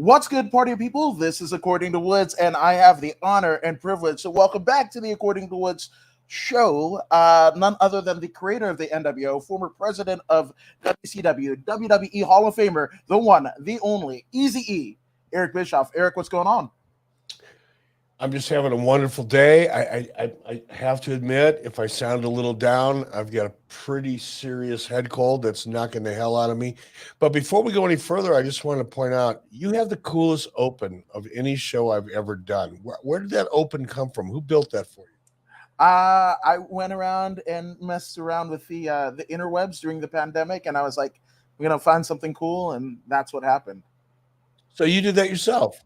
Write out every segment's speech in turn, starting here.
What's good, party people? This is According to Woods, and I have the honor and privilege to welcome back to the According to Woods show none other than the creator of the NWO, former president of WCW, WWE Hall of Famer, the one, the only, Easy E, Eric Bischoff. Eric, what's going on? I'm just having a wonderful day. I have to admit, if I sound a little down, I've got a pretty serious head cold that's knocking the hell out of me. But before we go any further, I just want to point out you have the coolest open of any show I've ever done. Where did that open come from? Who built that for you? I went around and messed around with the interwebs during the pandemic, and I was like, "We're gonna find something cool," and that's what happened. So you did that yourself?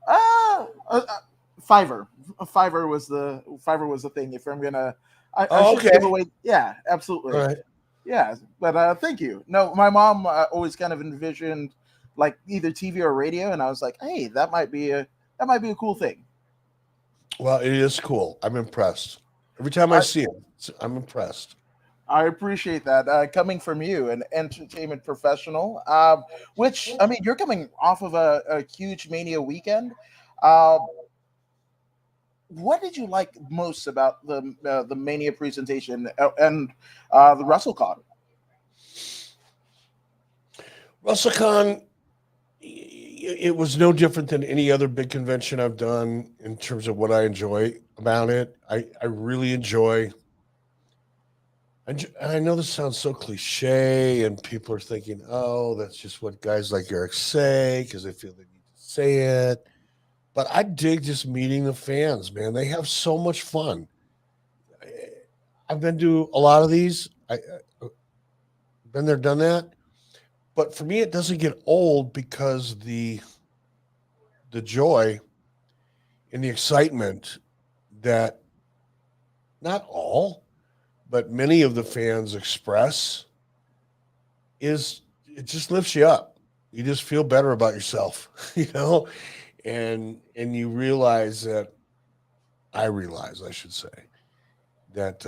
Uh, uh, uh, Fiverr. Fiverr was the thing. If I'm gonna, I Oh, should okay. give away. Yeah, absolutely. All right. Yeah, but thank you. No, my mom always kind of envisioned like either TV or radio, and I was like, hey, that might be a cool thing. Well, it is cool. I'm impressed. Every time I I see it, I'm impressed. I appreciate that coming from you, an entertainment professional. Which I mean, you're coming off of a huge Mania weekend. Uh, what did you like most about the Mania presentation and the WrestleCon? WrestleCon, it was no different than any other big convention I've done in terms of what I enjoy about it. I really enjoy. And I know this sounds so cliche, and people are thinking, "Oh, that's just what guys like Eric say because they feel they need to say it." But I dig just meeting the fans, man. They have so much fun. I've been to a lot of these. Been there, done that. But for me, it doesn't get old because the joy and the excitement that not all, but many of the fans express is it just lifts you up. You just feel better about yourself, and you realize that I realize I should say that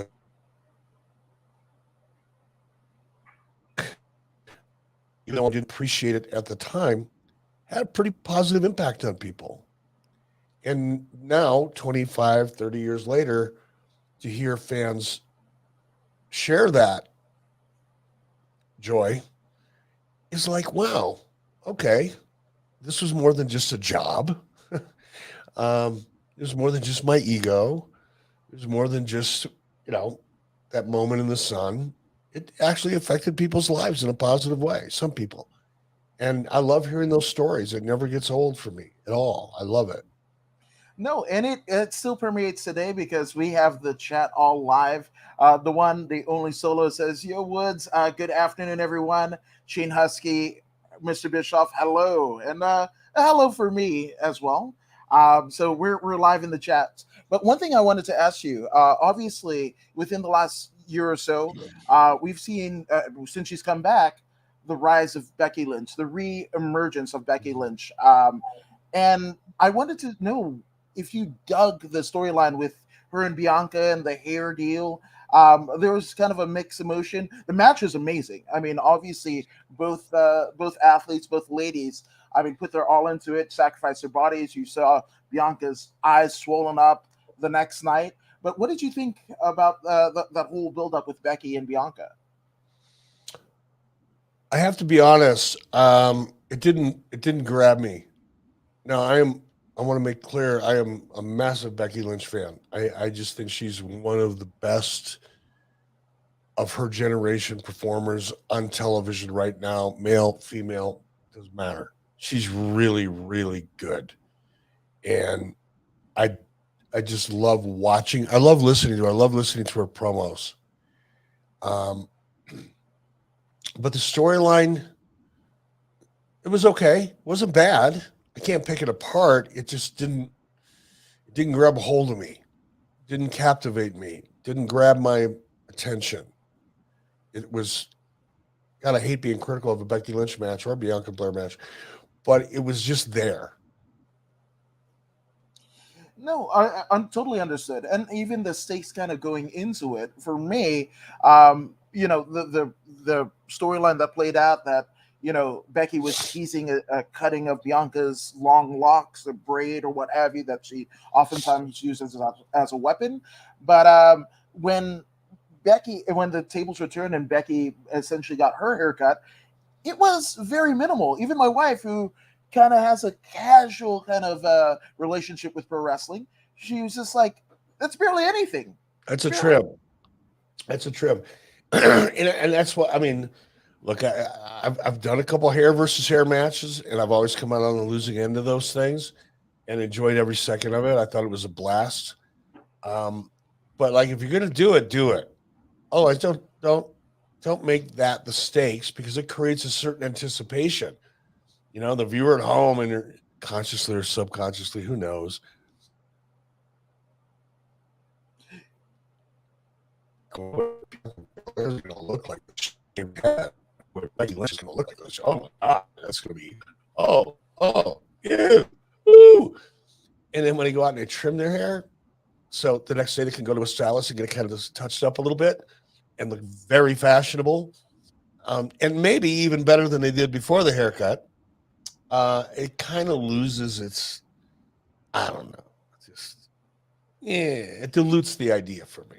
even though I didn't appreciate it at the time, had a pretty positive impact on people. And now, 25, 30 years later, to hear fans share that joy is like, wow, okay, this was more than just a job. It was more than just my ego. It was more than just, that moment in the sun. It actually affected people's lives in a positive way, some people. And I love hearing those stories. It never gets old for me at all. I love it. No, and it still permeates today because we have the chat all live. The one, the only solo says, "Yo, Woods, good afternoon, everyone." Shane Husky, Mr. Bischoff, hello, and hello for me as well. So we're live in the chat. But one thing I wanted to ask you, obviously, within the last year or so, we've seen since she's come back, the rise of Becky Lynch, the re-emergence of Becky Lynch. And I wanted to know if you dug the storyline with her and Bianca and the hair deal. There was kind of a mixed emotion. The match is amazing. I mean, obviously, both athletes, both ladies, I mean, put their all into it, sacrificed their bodies. You saw Bianca's eyes swollen up the next night. But what did you think about that whole build up with Becky and Bianca? I have to be honest. It didn't grab me. Now I want to make clear I am a massive Becky Lynch fan. I just think she's one of the best of her generation performers on television right now, male, female, doesn't matter. She's really, really good. And I I just love watching. I love listening to her. I love listening to her promos. Um, but the storyline, it was okay. It wasn't bad. I can't pick it apart. It didn't grab a hold of me. Didn't captivate me. Didn't grab my attention. It was, God, I hate being critical of a Becky Lynch match or a Bianca Blair match, but it was just there. No, I'm totally understood, and even the stakes kind of going into it for me, the storyline that played out that Becky was teasing a cutting of Bianca's long locks, a braid, or what have you, that she oftentimes uses as a weapon. But when the tables were turned and Becky essentially got her haircut, it was very minimal. Even my wife, who kind of has a casual kind of relationship with pro wrestling, she was just like, "That's barely anything." That's a trim. That's a trim, and that's what I mean. Look, I've done a couple hair versus hair matches, and I've always come out on the losing end of those things, and enjoyed every second of it. I thought it was a blast. But like, if you're gonna do it, do it. Otherwise, don't make that the stakes, because it creates a certain anticipation. The viewer at home, and you're consciously or subconsciously, who knows. Going to look like this. Becky Lynch is going to look like this. Oh my God, that's going to be. Yeah, woo. And then when they go out and they trim their hair, so the next day they can go to a stylist and get it kind of touched up a little bit and look very fashionable, and maybe even better than they did before the haircut. It kind of loses its, I don't know, it dilutes the idea for me.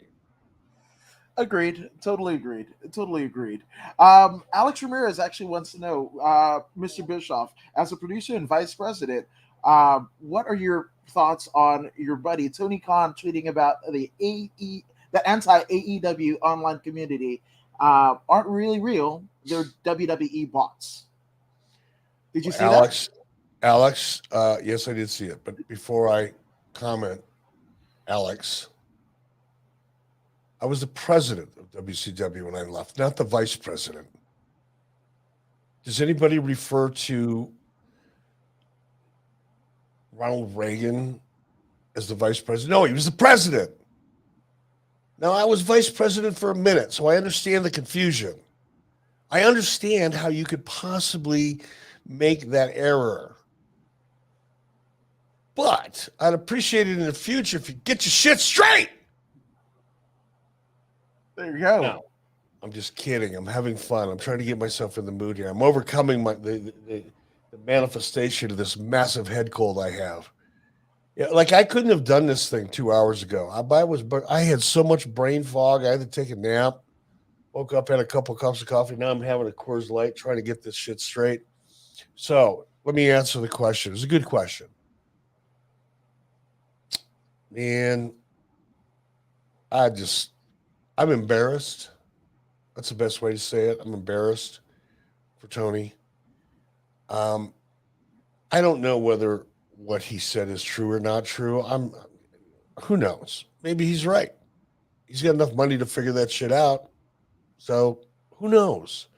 Agreed. Totally agreed. Totally agreed. Alex Ramirez actually wants to know, Mr. Bischoff, as a producer and vice president, what are your thoughts on your buddy Tony Khan tweeting about the anti AEW online community aren't really real? They're WWE bots. Did you see that? Alex, yes, I did see it. But before I comment, Alex, I was the president of WCW when I left, not the vice president. Does anybody refer to Ronald Reagan as the vice president? No, he was the president. Now, I was vice president for a minute, so I understand the confusion. I understand how you could possibly make that error. But I'd appreciate it in the future if you get your shit straight. There you go. No, I'm just kidding. I'm having fun. I'm trying to get myself in the mood here. I'm overcoming the manifestation of this massive head cold I have. Yeah, like I couldn't have done this thing 2 hours ago. I had so much brain fog. I had to take a nap. Woke up, had a couple cups of coffee. Now I'm having a Coors Light, trying to get this shit straight. So let me answer the question. It's a good question. Man, I'm embarrassed. That's the best way to say it. I'm embarrassed for Tony. I don't know whether what he said is true or not true. Who knows? Maybe he's right. He's got enough money to figure that shit out. So who knows?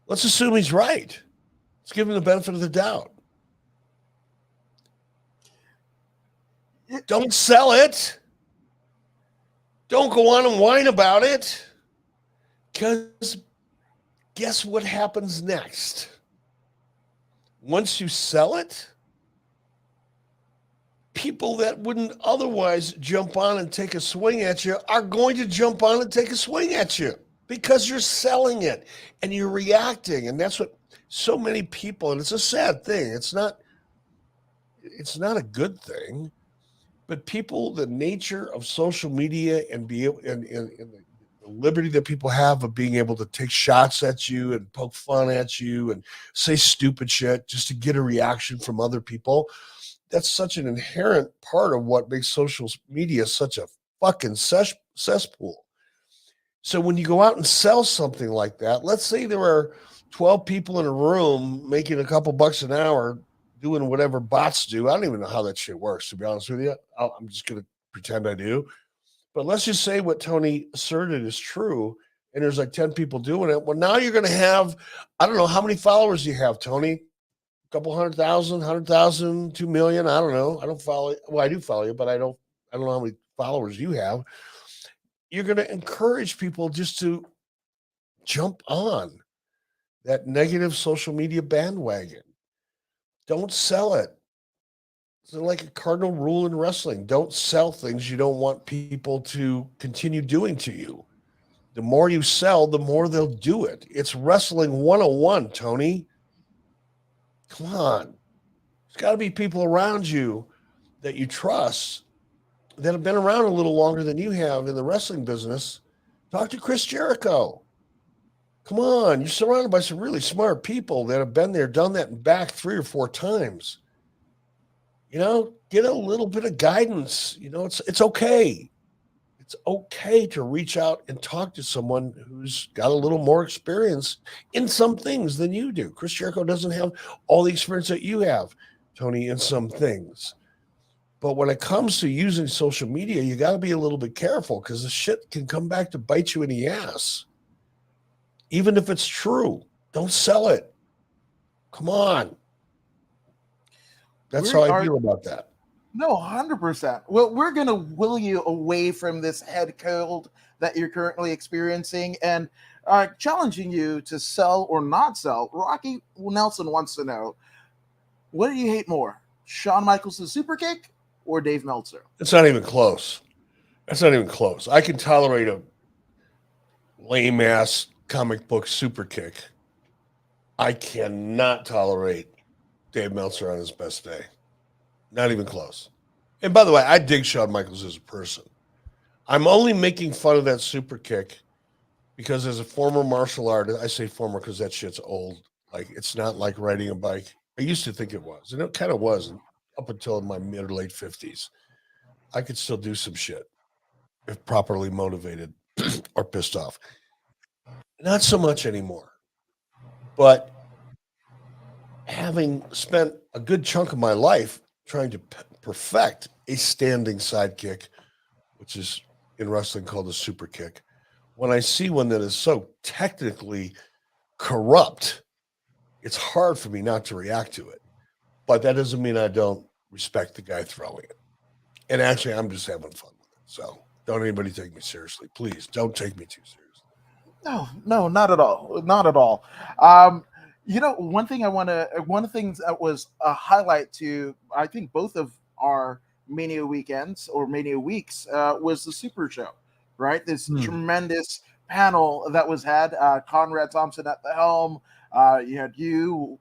Let's assume he's right. Let's give him the benefit of the doubt. Don't sell it. Don't go on and whine about it. Because guess what happens next? Once you sell it, people that wouldn't otherwise jump on and take a swing at you are going to jump on and take a swing at you because you're selling it and you're reacting. And that's what so many people, and it's a sad thing. It's not a good thing, but people, the nature of social media and the liberty that people have of being able to take shots at you and poke fun at you and say stupid shit just to get a reaction from other people. That's such an inherent part of what makes social media such a fucking cesspool. So when you go out and sell something like that, let's say there are 12 people in a room making a couple bucks an hour doing whatever bots do. I don't even know how that shit works, to be honest with you. I'm just going to pretend I do. But let's just say what Tony asserted is true, and there's like 10 people doing it. Well, now you're going to have, I don't know, how many followers you have, Tony? A couple 100,000, 100,000, 2 million? I don't know. I don't follow. Well, I do follow you, but I don't know how many followers you have. You're going to encourage people just to jump on that negative social media bandwagon. Don't sell it. It's like a cardinal rule in wrestling. Don't sell things you don't want people to continue doing to you. The more you sell, the more they'll do it. It's wrestling 101, Tony. Come on. There's got to be people around you that you trust that have been around a little longer than you have in the wrestling business. Talk to Chris Jericho. Come on, you're surrounded by some really smart people that have been there, done that, and back 3 or 4 times. Get a little bit of guidance. It's okay. It's okay to reach out and talk to someone who's got a little more experience in some things than you do. Chris Jericho doesn't have all the experience that you have, Tony, in some things. But when it comes to using social media, you got to be a little bit careful because the shit can come back to bite you in the ass. Even if it's true, don't sell it. Come on. That's how I feel about that. No, 100%. Well, we're going to will you away from this head cold that you're currently experiencing and challenging you to sell or not sell. Rocky Nelson wants to know, what do you hate more, Shawn Michaels' super kick or Dave Meltzer? It's not even close. That's not even close. I can tolerate a lame ass comic book super kick. I cannot tolerate Dave Meltzer on his best day. Not even close. And by the way, I dig Shawn Michaels as a person. I'm only making fun of that super kick because as a former martial artist, I say former because that shit's old. Like, it's not like riding a bike. I used to think it was, and it kind of was up until my mid or late 50s. I could still do some shit if properly motivated or pissed off. Not so much anymore. But having spent a good chunk of my life trying to perfect a standing sidekick, which is in wrestling called a super kick, when I see one that is so technically corrupt, it's hard for me not to react to it. But that doesn't mean I don't respect the guy throwing it. And actually, I'm just having fun with it. So don't anybody take me seriously. Please don't take me too seriously. No, not at all. Not at all. One thing one of the things that was a highlight to, I think, both of our Mania weekends or Mania weeks was the Super Show, right? This tremendous panel that was had. Conrad Thompson at the helm. You had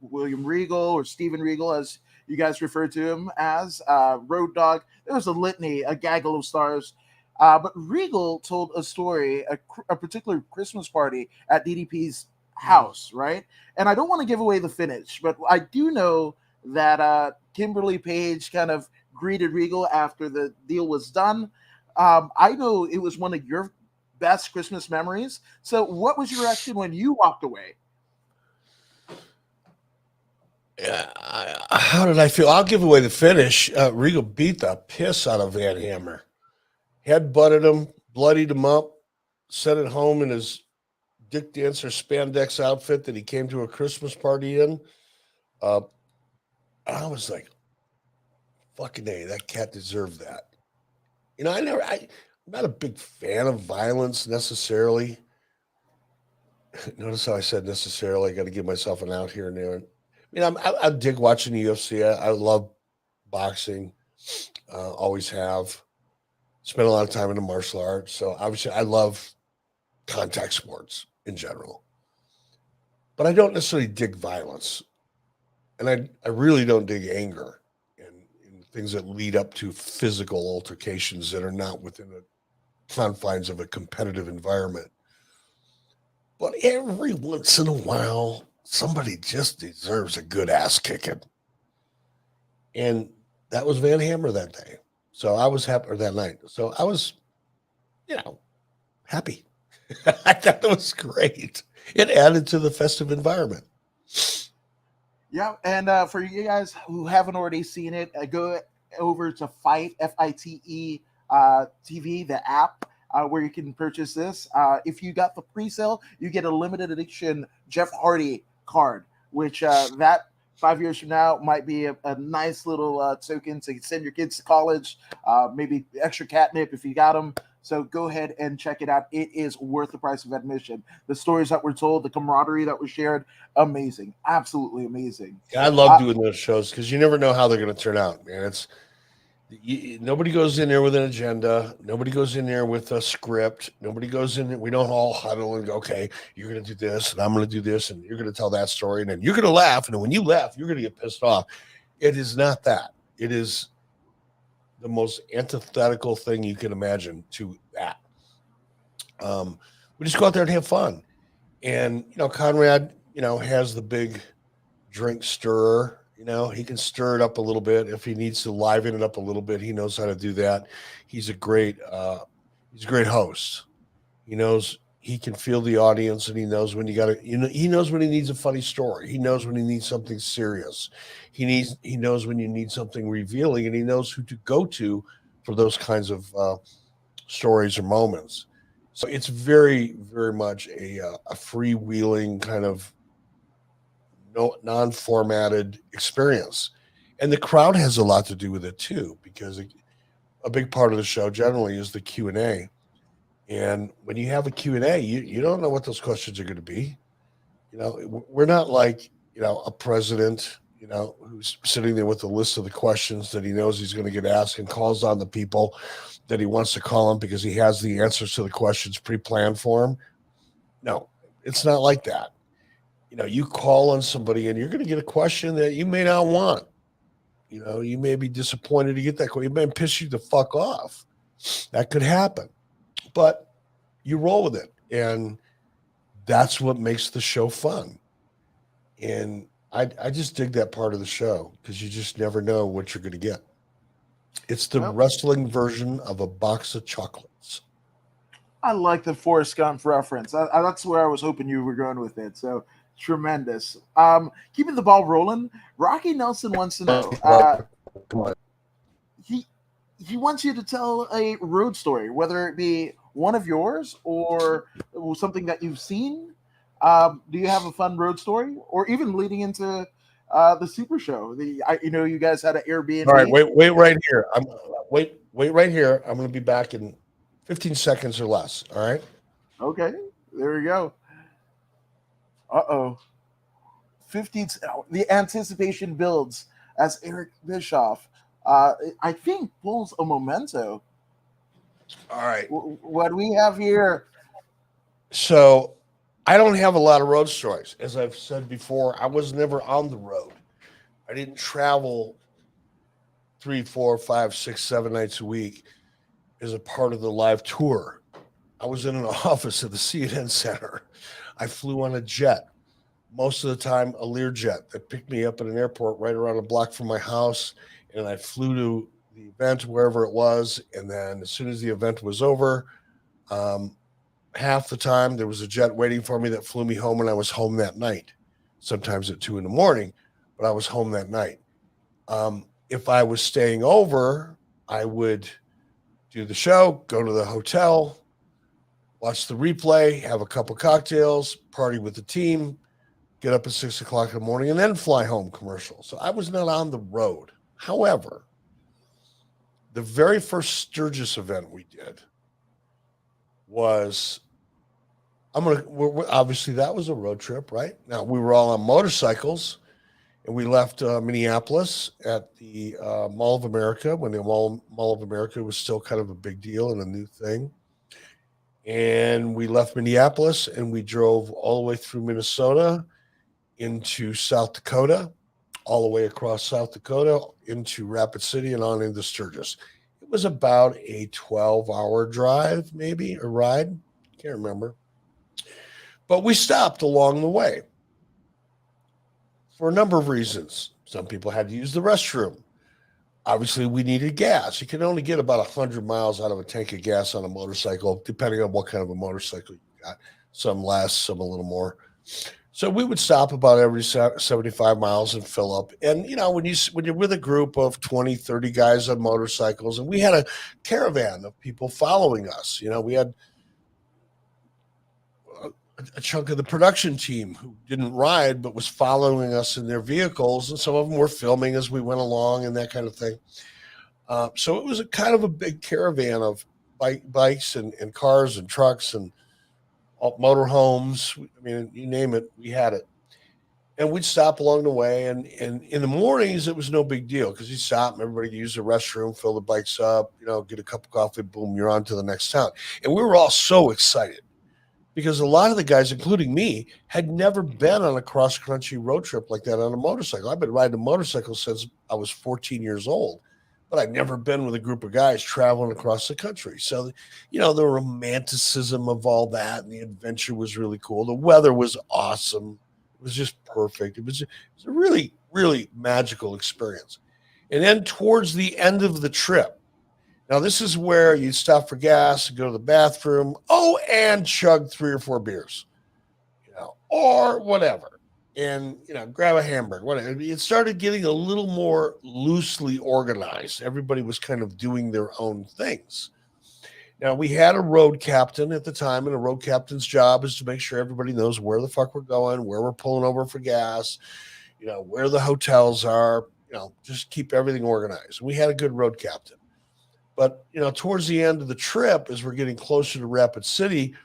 William Regal, or Steven Regal, as you guys referred to him as, Road Dogg. There was a litany, a gaggle of stars. But Regal told a story, a particular Christmas party at DDP's house, right? And I don't want to give away the finish, but I do know that Kimberly Page kind of greeted Regal after the deal was done. I know it was one of your best Christmas memories. So what was your reaction when you walked away? How did I feel? I'll give away the finish. Regal beat the piss out of Van Hammer. Head butted him, bloodied him up, sent it home in his Dick Dancer spandex outfit that he came to a Christmas party in. I was like, fucking A, that cat deserved that. I'm not a big fan of violence necessarily. Notice how I said necessarily. I got to give myself an out here and there. I dig watching the UFC. I love boxing. Always have. Spent a lot of time in the martial arts. So obviously I love contact sports in general. But I don't necessarily dig violence. And I really don't dig anger and things that lead up to physical altercations that are not within the confines of a competitive environment. But every once in a while, somebody just deserves a good ass kicking. And that was Van Hammer that day. So I was happy, or that night. So I was, happy. I thought it was great. It added to the festive environment. Yeah, and for you guys who haven't already seen it, go over to Fight, FITE TV, the app, where you can purchase this. If you got the pre-sale, you get a limited edition Jeff Hardy card, which that 5 years from now might be a nice little token to send your kids to college, maybe extra catnip if you got them. So go ahead and check it out. It is worth the price of admission. The stories that were told, the camaraderie that was shared, amazing. Absolutely amazing. Yeah, I love doing those shows because you never know how they're going to turn out, man. It's Nobody goes in there with an agenda. Nobody goes in there with a script. Nobody goes in there. We don't all huddle and go, okay, you're going to do this and I'm going to do this and you're going to tell that story. And then you're going to laugh. And then when you laugh, you're going to get pissed off. It is not that. It is the most antithetical thing you can imagine to that. We just go out there and have fun. And, Conrad, has the big drink stirrer. He can stir it up a little bit if he needs to liven it up a little bit. He knows how to do that. He's a great host. He knows he can feel the audience, and he knows when he knows when he needs a funny story. He knows when he needs something serious. He knows when you need something revealing, and he knows who to go to for those kinds of stories or moments. So it's very, very much a freewheeling kind of non-formatted experience, and the crowd has a lot to do with it too, because a big part of the show generally is the Q&A. And when you have a Q&A, you don't know what those questions are going to be. We're not like a president who's sitting there with a list of the questions that he knows he's going to get asked and calls on the people that he wants to call on because he has the answers to the questions pre-planned for him. No, it's not like that. You call on somebody and you're going to get a question that you may not want. You may be disappointed to get that question. It may piss you the fuck off. That could happen. But you roll with it. And that's what makes the show fun. And I just dig that part of the show because you just never know what you're going to get. It's the wrestling version of a box of chocolates. I like the Forrest Gump reference. That's where I was hoping you were going with it. So tremendous. Keeping the ball rolling, Rocky Nelson wants to know. Come on. He wants you to tell a road story, whether it be one of yours or something that you've seen. Do you have a fun road story, or even leading into the Super Show? You guys had an Airbnb. All right, wait right here. Wait right here. I'm going to be back in 15 seconds or less. All right. Okay, there we go. 15. The anticipation builds as Eric Bischoff, I think, pulls a memento. All right. What do we have here? So I don't have a lot of road stories. As I've said before, I was never on the road. I didn't travel 3, 4, 5, 6, 7 nights a week as a part of the live tour. I was in an office at the CNN Center. I flew on a jet. Most of the time, a Learjet that picked me up at an airport right around a block from my house, and I flew to the event wherever it was. And then as soon as the event was over, half the time there was a jet waiting for me that flew me home, and I was home that night. Sometimes at 2 a.m, but I was home that night. If I was staying over, I would do the show, go to the hotel, watch the replay, have a couple cocktails, party with the team, get up at 6 o'clock in the morning, and then fly home commercial. So I was not on the road. However, the very first Sturgis event we did was, obviously that was a road trip, right? Now we were all on motorcycles, and we left Minneapolis at the Mall of America when the Mall of America was still kind of a big deal and a new thing. And we left Minneapolis and we drove all the way through Minnesota into South Dakota, all the way across South Dakota into Rapid City and on into Sturgis. It was about a 12-hour drive, maybe, a ride. Can't remember. But we stopped along the way for a number of reasons. Some people had to use the restroom. Obviously, we needed gas. You can only get about 100 miles out of a tank of gas on a motorcycle, depending on what kind of a motorcycle you got. Some less, some a little more. So we would stop about every 75 miles and fill up. And, when you're with a group of 20, 30 guys on motorcycles, and we had a caravan of people following us. We had a chunk of the production team who didn't ride but was following us in their vehicles, and some of them were filming as we went along and that kind of thing. So it was a kind of a big caravan of bikes and cars and trucks and motorhomes. I mean, you name it, we had it. And we'd stop along the way. And in the mornings, it was no big deal because you'd stop and everybody could use the restroom, fill the bikes up, get a cup of coffee, boom, you're on to the next town. And we were all so excited because a lot of the guys, including me, had never been on a cross country road trip like that on a motorcycle. I've been riding a motorcycle since I was 14 years old, but I'd never been with a group of guys traveling across the country. So, the romanticism of all that and the adventure was really cool. The weather was awesome. It was just perfect. It was a really, really magical experience. And then towards the end of the trip, now, this is where you stop for gas, go to the bathroom, and chug 3 or 4 beers, or whatever, and grab a hamburger. Whatever. It started getting a little more loosely organized. Everybody was kind of doing their own things. Now, we had a road captain at the time, and a road captain's job is to make sure everybody knows where the fuck we're going, where we're pulling over for gas, where the hotels are, just keep everything organized. We had a good road captain. But, towards the end of the trip, as we're getting closer to Rapid City,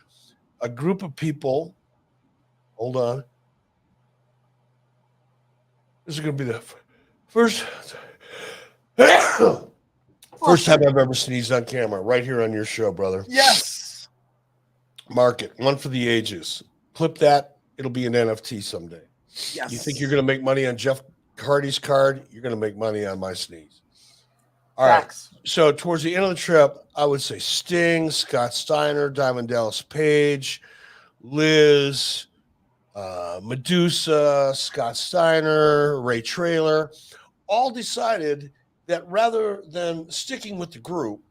a group of people, hold on. This is going to be the first time I've ever sneezed on camera, right here on your show, brother. Yes. Mark it. One for the ages. Clip that. It'll be an NFT someday. Yes. You think you're going to make money on Jeff Hardy's card? You're going to make money on my sneeze. All right. So towards the end of the trip, I would say Sting, Scott Steiner, Diamond Dallas Page, Liz, Medusa, Scott Steiner, Ray Traylor, all decided that rather than sticking with the group,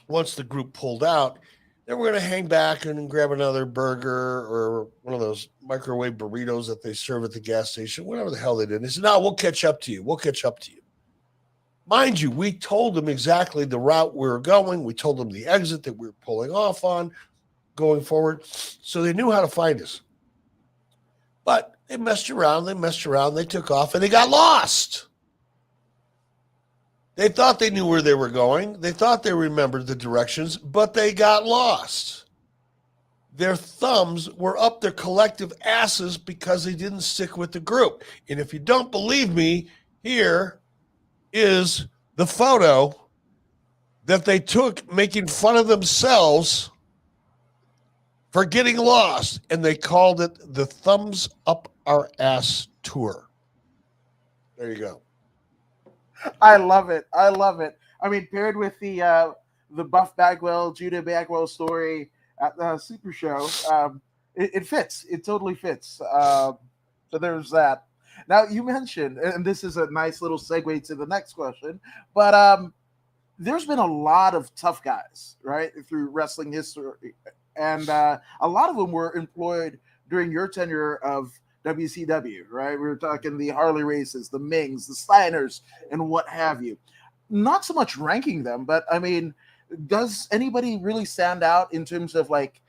once the group pulled out, they were going to hang back and grab another burger or one of those microwave burritos that they serve at the gas station, whatever the hell they did. They said, no, we'll catch up to you. We'll catch up to you. Mind you, we told them exactly the route we were going. We told them the exit that we were pulling off on going forward. So they knew how to find us. But they messed around, they took off, and they got lost. They thought they knew where they were going. They thought they remembered the directions, but they got lost. Their thumbs were up their collective asses because they didn't stick with the group. And if you don't believe me, here is the photo that they took making fun of themselves for getting lost, and they called it the Thumbs Up Our Ass Tour. There you go. I love it. I mean, paired with the Buff Bagwell, Judah Bagwell story at the Super Show, it fits. It totally fits. So there's that. Now, you mentioned, and this is a nice little segue to the next question, but there's been a lot of tough guys, right, through wrestling history. And a lot of them were employed during your tenure of WCW, right? We were talking the Harley Races, the Mings, the Steiners, and what have you. Not so much ranking them, but I mean, does anybody really stand out in terms of like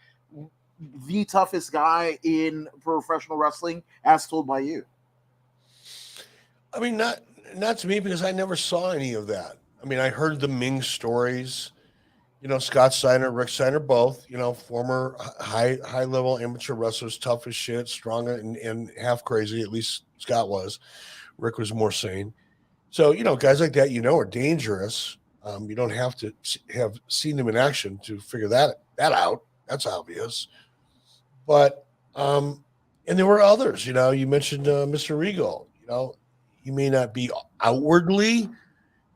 the toughest guy in professional wrestling as told by you? I mean, not to me, because I never saw any of that. I mean, I heard the Ming stories. Scott Steiner, Rick Steiner, both. Former high level amateur wrestlers, tough as shit, strong and half crazy. At least Scott was. Rick was more sane. So guys like that, are dangerous. You don't have to have seen them in action to figure that out. That's obvious. But and there were others. You mentioned Mr. Regal. You may not be outwardly,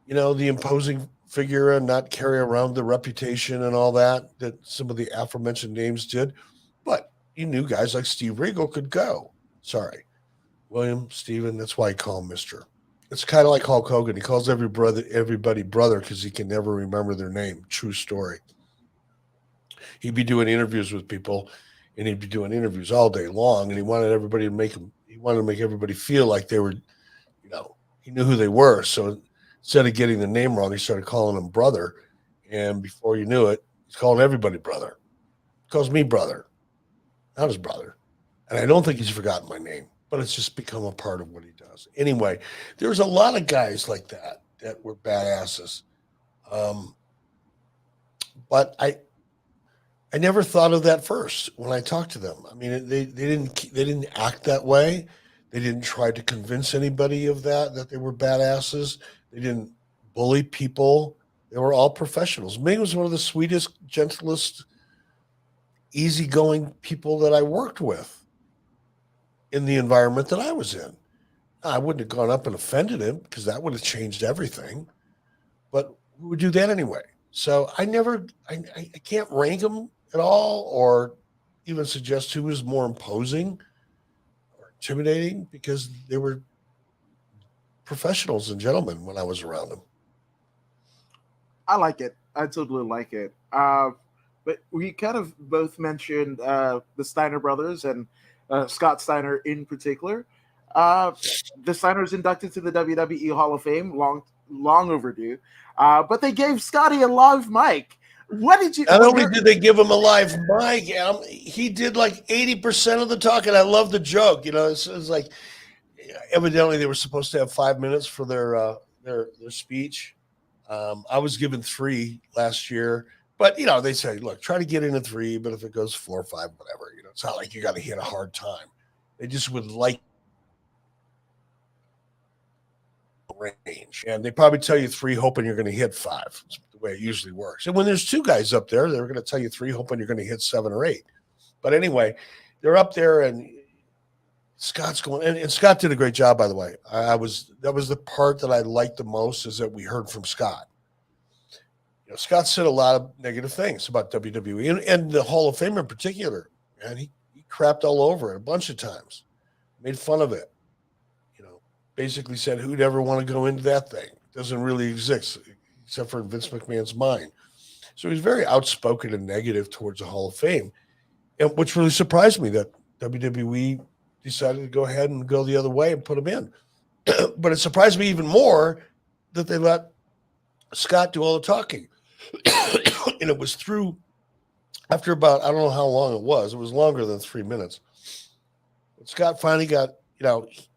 the imposing figure and not carry around the reputation and all that some of the aforementioned names did, but you knew guys like Steve Regal could go. Sorry, William, Steven, that's why I call him Mr. It's kind of like Hulk Hogan. He calls everybody brother because he can never remember their name. True story. He'd be doing interviews with people, and he'd be doing interviews all day long, and he wanted to make everybody feel like they were, he knew who they were. So instead of getting the name wrong, he started calling him brother. And before you knew it, he's calling everybody brother. He calls me brother, not his brother. And I don't think he's forgotten my name, but it's just become a part of what he does. Anyway, there's a lot of guys like that were badasses. But I never thought of that first when I talked to them. I mean, they didn't act that way. They didn't try to convince anybody of that they were badasses. They didn't bully people. They were all professionals. Ming was one of the sweetest, gentlest, easygoing people that I worked with in the environment that I was in. I wouldn't have gone up and offended him because that would have changed everything. But who would do that anyway? So I can't rank them at all or even suggest who was more imposing or intimidating because they were professionals and gentlemen when I was around them. I like it. I totally like it. But we kind of both mentioned the Steiner brothers and Scott Steiner in particular. Uh, the Steiners inducted to the WWE Hall of Fame, long overdue. But they gave Scotty a live mic. What did you? Not only did they give him a live mic, he did like 80% of the talking. I love the joke. It's like evidently they were supposed to have 5 minutes for their speech. I was given 3 last year, but they say, look, try to get into 3, but if it goes 4 or 5, whatever, it's not like you got to hit a hard time. They just would like range, and they probably tell you 3 hoping you're going to hit 5. It's the way it usually works. And when there's 2 guys up there, they're going to tell you 3 hoping you're going to hit 7 or 8. But anyway, they're up there, and Scott's going, and Scott did a great job, by the way. That was the part that I liked the most, is that we heard from Scott. Scott said a lot of negative things about WWE and the Hall of Fame in particular. And he crapped all over it a bunch of times, made fun of it. Basically said, who'd ever want to go into that thing? It doesn't really exist, except for Vince McMahon's mind. So he was very outspoken and negative towards the Hall of Fame, and which really surprised me that WWE decided to go ahead and go the other way and put him in. But it surprised me even more that they let Scott do all the talking. And it was through, after about, I don't know how long it was longer than 3 minutes. But Scott finally got,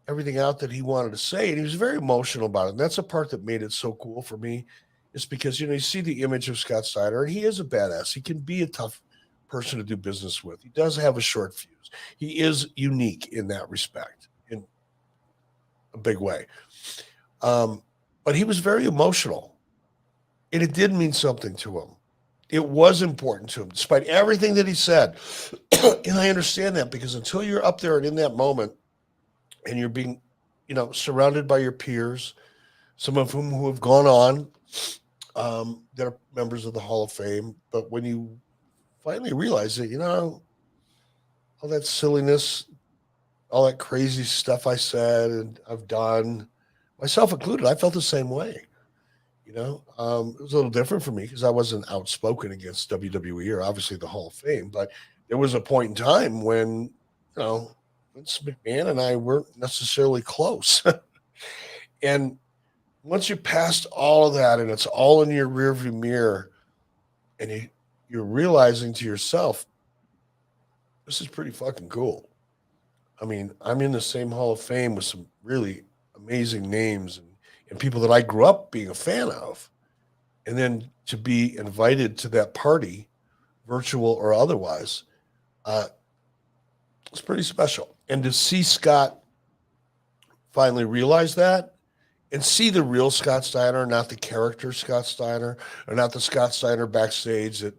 everything out that he wanted to say, and he was very emotional about it. And that's the part that made it so cool for me, is because, you see the image of Scott Steiner, and he is a badass. He can be a tough person to do business with. He does have a short fuse. He is unique in that respect, in a big way. But he was very emotional, and it did mean something to him. It was important to him, despite everything that he said. And I understand that, because until you're up there and in that moment, and you're being, surrounded by your peers, some of whom who have gone on, that are members of the Hall of Fame. But when you finally realize that, all that silliness, all that crazy stuff I said and I've done, myself included, I felt the same way. It was a little different for me because I wasn't outspoken against WWE or obviously the Hall of Fame. But there was a point in time when, Vince McMahon and I weren't necessarily close. And once you're past all of that and it's all in your rearview mirror, and you're realizing to yourself, this is pretty fucking cool. I mean, I'm in the same Hall of Fame with some really amazing names and people that I grew up being a fan of. And then to be invited to that party, virtual or otherwise, it's pretty special. And to see Scott finally realize that and see the real Scott Steiner, not the character Scott Steiner, or not the Scott Steiner backstage that,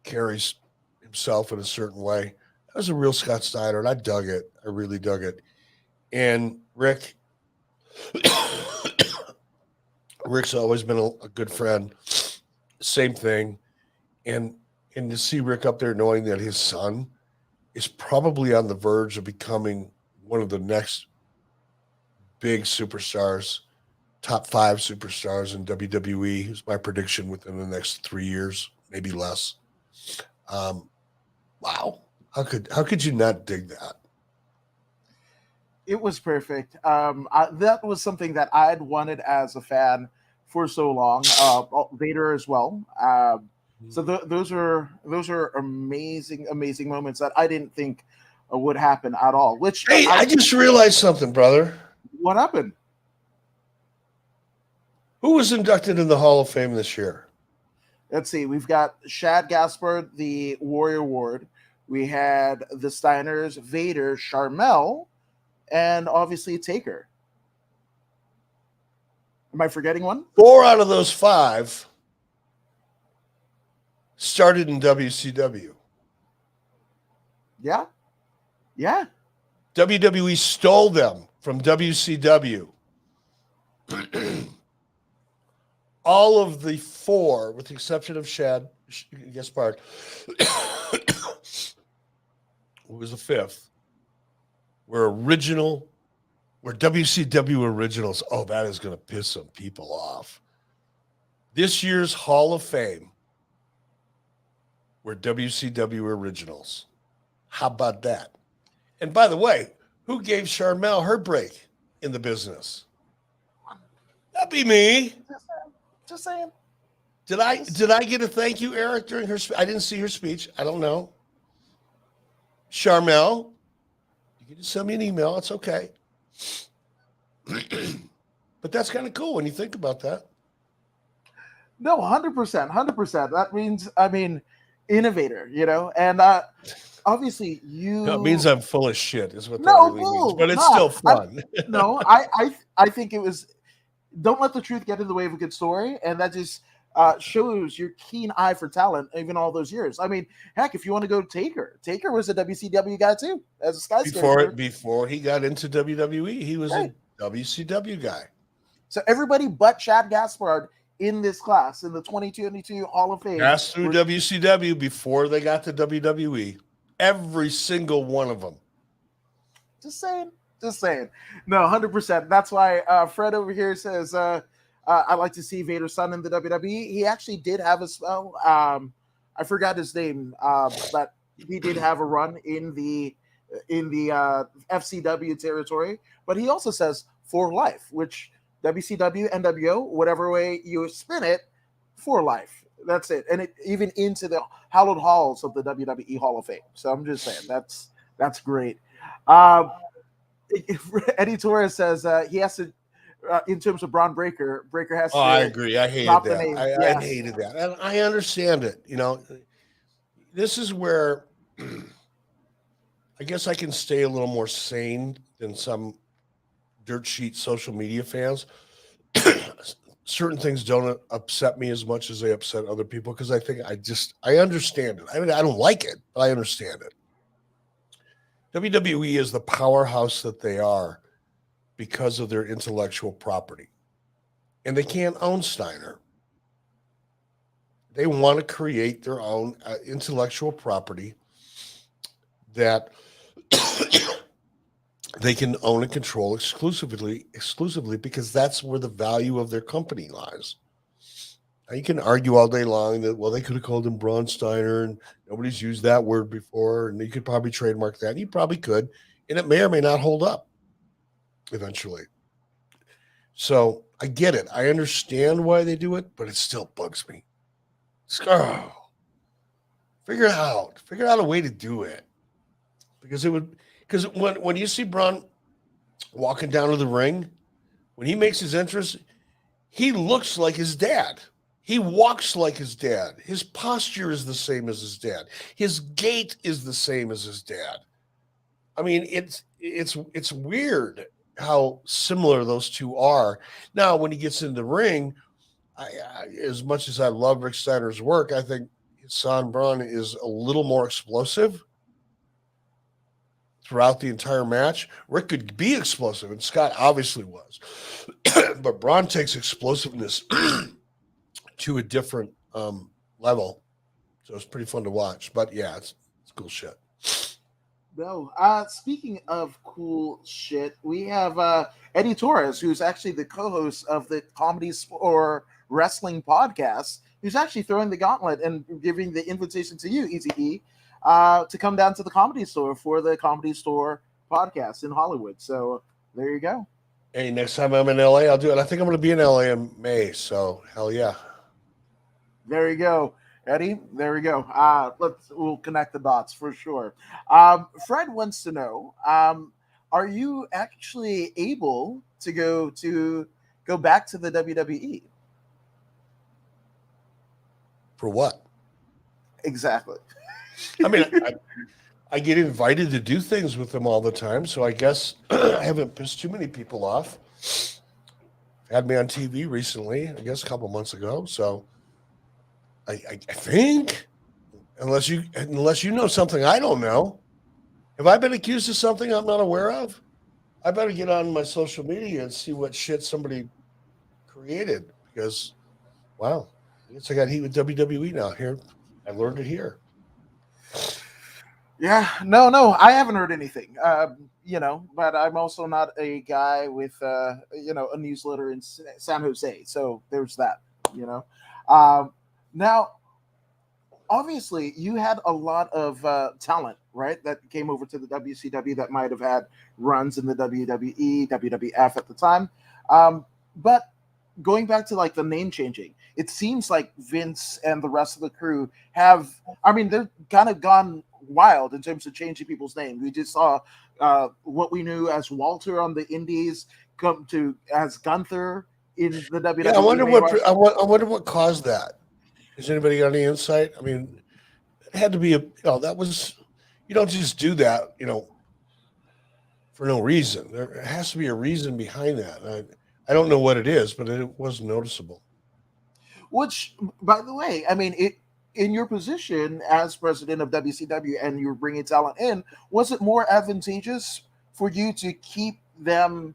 carries himself in a certain way. That was a real Scott Steiner, and I dug it. I really dug it. And Rick's always been a good friend. Same thing. And to see Rick up there knowing that his son is probably on the verge of becoming one of the next big superstars, top 5 superstars in WWE, is my prediction within the next 3 years, maybe less. Wow. How could you not dig that? It was perfect. That was something that I'd wanted as a fan for so long. Vader as well. So those are amazing, amazing moments that I didn't think would happen at all. Which Hey, I just realized something, brother. What happened? Who was inducted in the Hall of Fame this year? Let's see. We've got Shad Gaspard, the Warrior Ward. We had the Steiners, Vader, Charmel, and obviously Taker. Am I forgetting one? 4 out of those 5 started in WCW. Yeah. Yeah. WWE stole them from WCW. All of the 4, with the exception of Shad, Gaspard, who was the 5th, were WCW originals. Oh, that is going to piss some people off. This year's Hall of Fame were WCW originals. How about that? And by the way, who gave Charmel her break in the business? That'd be me. Just saying. Did I get a thank you, Eric, during her speech? I didn't see her speech. I don't know. Charmel, you can just send me an email. It's okay. But that's kind of cool when you think about that. No, 100%, 100%. That means, innovator, and obviously you. No, it means I'm full of shit, is what that No, really means. But it's still fun. I think it was. Don't let the truth get in the way of a good story, and that just shows your keen eye for talent, even all those years. I mean, heck, if you want to go Taker was a WCW guy too, as a skyscraper. Before he got into WWE, he was a WCW guy. So everybody but Chad Gaspard in this class, in the 2022 Hall of Fame, passed through WCW before they got to WWE. Every single one of them. Just saying. No, 100%. That's why Fred over here says, I'd like to see Vader Son in the WWE. He actually did have a spell. I forgot his name, but he did have a run in the FCW territory. But he also says for life, which WCW, NWO, whatever way you spin it, for life. That's it. And it even into the hallowed halls of the WWE Hall of Fame. So I'm just saying that's great. Eddie Torres says he has to, in terms of Braun Breaker has to. I agree. I hated that. I hated that. And I understand it. This is where I guess I can stay a little more sane than some dirt sheet social media fans. Certain things don't upset me as much as they upset other people because I think I understand it. I mean, I don't like it, but I understand it. WWE is the powerhouse that they are because of their intellectual property. And they can't own Steiner. They want to create their own intellectual property that they can own and control exclusively because that's where the value of their company lies. Now, you can argue all day long that, well, they could have called him Braun Steiner and nobody's used that word before, and you could probably trademark that. You probably could, and it may or may not hold up eventually. So I get it. I understand why they do it, but it still bugs me. Figure it out. Figure out a way to do it. Because when you see Braun walking down to the ring, when he makes his entrance, he looks like his dad. He walks like his dad. His posture is the same as his dad. His gait is the same as his dad. I mean, it's weird how similar those two are. Now, when he gets in the ring, as much as I love Rick Steiner's work, I think his son Braun is a little more explosive throughout the entire match. Rick could be explosive, and Scott obviously was. But Braun takes explosiveness to a different level. So it's pretty fun to watch. But yeah, it's cool shit. No. Speaking of cool shit, we have Eddie Torres, who's actually the co-host of the Comedy or Wrestling podcast, who's actually throwing the gauntlet and giving the invitation to you, EZE, to come down to the Comedy Store for the Comedy Store podcast in Hollywood. So there you go. Hey, next time I'm in LA, I'll do it. I think I'm going to be in LA in May. So hell yeah. There you go, Eddie. There we go. We'll connect the dots for sure. Fred wants to know: are you actually able to go back to the WWE? For what? Exactly. I mean, I get invited to do things with them all the time, so I guess I haven't pissed too many people off. Had me on TV recently, I guess a couple months ago. So I think unless you know something I don't know, have I been accused of something I'm not aware of? I better get on my social media and see what shit somebody created because wow, I guess I got heat with WWE now. Here, I learned it here. Yeah, no, I haven't heard anything. But I'm also not a guy with a newsletter in San Jose, so there's that. You know, um, now obviously you had a lot of talent, right? That came over to the WCW that might have had runs in the WWE, WWF at the time. But going back to like the name changing, it seems like Vince and the rest of the crew have, I mean, they're kind of gone wild in terms of changing people's names. We just saw what we knew as Walter on the Indies come to as Gunther in the Yeah, I WWE wonder main what roster. I wonder what caused that. Has anybody got any insight? I mean, it had to be that was you don't just do that for no reason. There has to be a reason behind that. I don't know what it is, but it was noticeable. Which, by the way, I mean, in your position as president of WCW and you're bringing talent in, was it more advantageous for you to keep them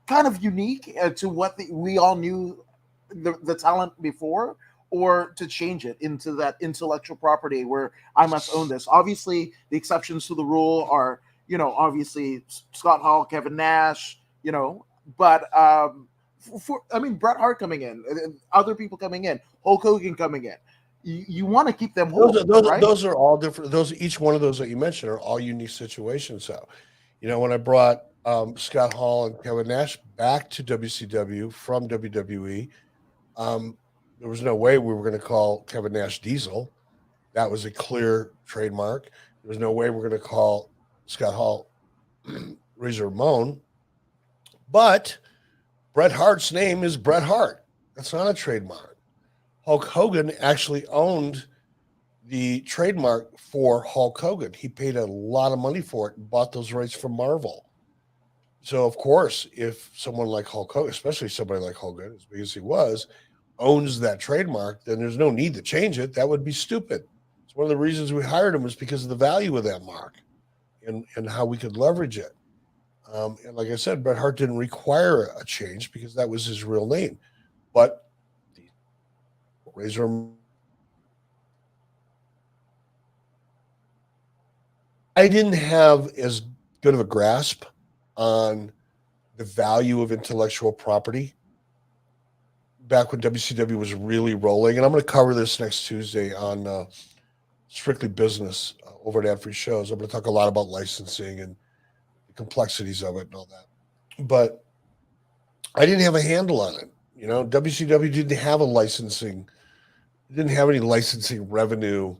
kind of unique to what we all knew the talent before, or to change it into that intellectual property where I must own this? Obviously, the exceptions to the rule are, obviously Scott Hall, Kevin Nash, but I mean, Bret Hart coming in, and other people coming in, Hulk Hogan coming in. You want to keep them Those are whole, those, right? those are all different. Those each one of those that you mentioned are all unique situations. So, when I brought Scott Hall and Kevin Nash back to WCW from WWE, um, there was no way we were going to call Kevin Nash Diesel. That was a clear trademark. There was no way we're going to call Scott Hall Razor Ramon. But Bret Hart's name is Bret Hart. That's not a trademark. Hulk Hogan actually owned the trademark for Hulk Hogan. He paid a lot of money for it and bought those rights from Marvel. So, of course, if someone like Hulk Hogan, especially somebody like Hogan, as big as he was, owns that trademark, then there's no need to change it. That would be stupid. It's one of the reasons we hired him was because of the value of that mark and how we could leverage it. And like I said, Bret Hart didn't require a change because that was his real name. But the Razor I didn't have as good of a grasp on the value of intellectual property back when WCW was really rolling. And I'm going to cover this next Tuesday on Strictly Business over at Ad Free Shows. I'm going to talk a lot about licensing and the complexities of it and all that. But I didn't have a handle on it. WCW didn't have a licensing, didn't have any licensing revenue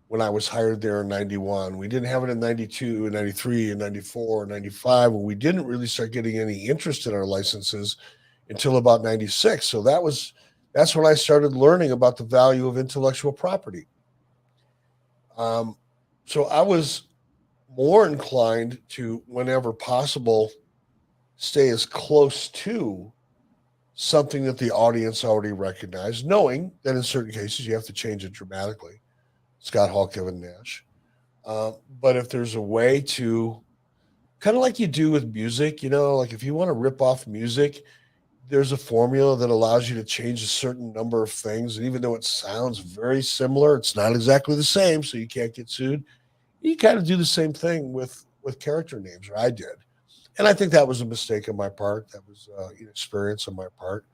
when I was hired there in 91. We didn't have it in 92 and 93 and 94 and 95. And we didn't really start getting any interest in our licenses until about 96. So that's when I started learning about the value of intellectual property. So I was more inclined to, whenever possible, stay as close to something that the audience already recognized, knowing that in certain cases you have to change it dramatically. Scott Hall, Kevin Nash. But if there's a way to, kind of like you do with music, like if you want to rip off music, there's a formula that allows you to change a certain number of things. And even though it sounds very similar, it's not exactly the same, so you can't get sued. You kind of do the same thing with character names, or I did. And I think that was a mistake on my part. That was inexperience on my part.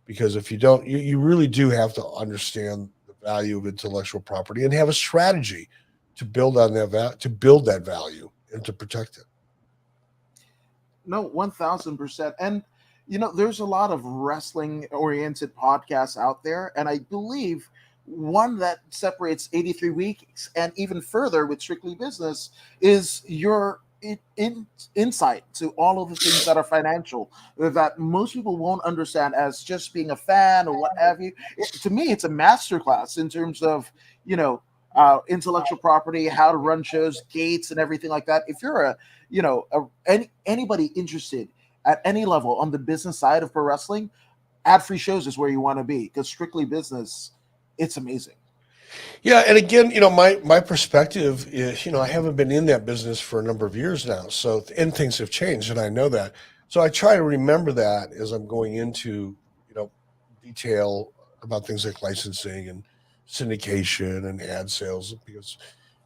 Because if you don't, you really do have to understand the value of intellectual property and have a strategy to build on to build that value and to protect it. No, 1000%. And there's a lot of wrestling oriented podcasts out there, and I believe one that separates 83 weeks and even further with Strictly Business is your insight to all of the things that are financial that most people won't understand as just being a fan or what have you. To me, it's a masterclass in terms of intellectual property, how to run shows, gates, and everything like that. If you're anybody interested at any level on the business side of pro wrestling, ad free shows is where you want to be because strictly business, it's amazing. Yeah, and again, my perspective is, I haven't been in that business for a number of years now, so and things have changed, and I know that. So I try to remember that as I'm going into, detail about things like licensing and syndication and ad sales, because,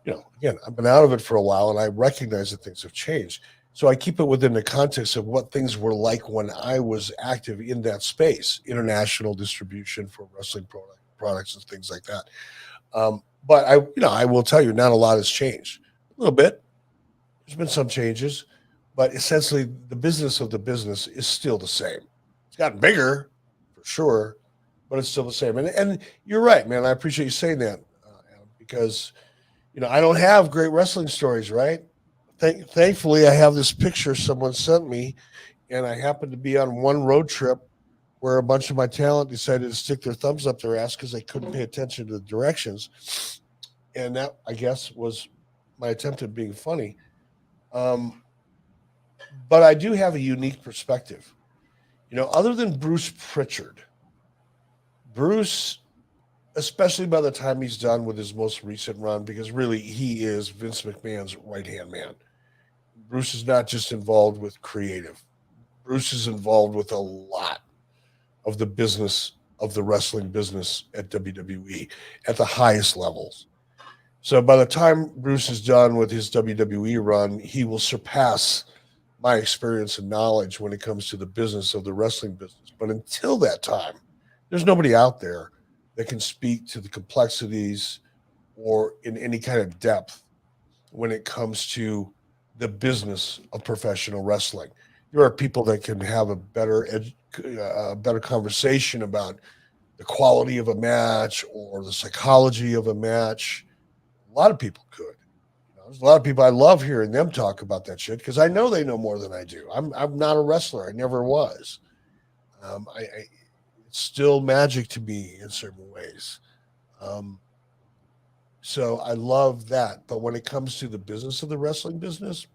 again, I've been out of it for a while, and I recognize that things have changed. So I keep it within the context of what things were like when I was active in that space, international distribution for wrestling products and things like that. But I will tell you, not a lot has changed. A little bit. There's been some changes, but essentially, the business of the business is still the same. It's gotten bigger, for sure, but it's still the same. And you're right, man. I appreciate you saying that, Adam, because I don't have great wrestling stories, right? Thankfully, I have this picture someone sent me, and I happened to be on one road trip where a bunch of my talent decided to stick their thumbs up their ass because they couldn't pay attention to the directions. And that, I guess, was my attempt at being funny. Um, but I do have a unique perspective. Other than Bruce Pritchard, Bruce, especially by the time he's done with his most recent run, because really he is Vince McMahon's right hand man. Bruce is not just involved with creative, Bruce is involved with a lot of the business of the wrestling business at WWE at the highest levels. So by the time Bruce is done with his WWE run, he will surpass my experience and knowledge when it comes to the business of the wrestling business. But until that time, there's nobody out there that can speak to the complexities or in any kind of depth when it comes to the business of professional wrestling. There are people that can have a better conversation about the quality of a match or the psychology of a match. A lot of people could. There's a lot of people I love hearing them talk about that shit because I know they know more than I do. I'm not a wrestler. I never was. It's still magic to me in certain ways. Um, so I love that. But when it comes to the business of the wrestling business,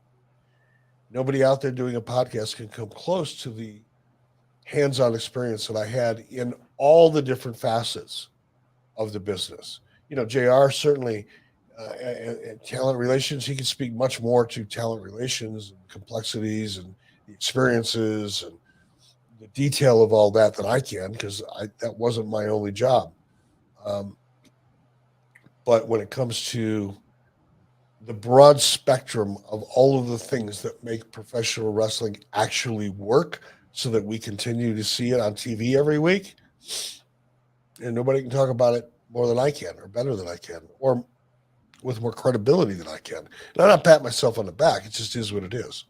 nobody out there doing a podcast can come close to the hands-on experience that I had in all the different facets of the business. Jr. certainly talent relations. He can speak much more to talent relations and complexities and the experiences and the detail of all that than I can because that wasn't my only job. Um, but when it comes to the broad spectrum of all of the things that make professional wrestling actually work so that we continue to see it on TV every week, and nobody can talk about it more than I can or better than I can or with more credibility than I can. And I'm not patting myself on the back. It just is what it is.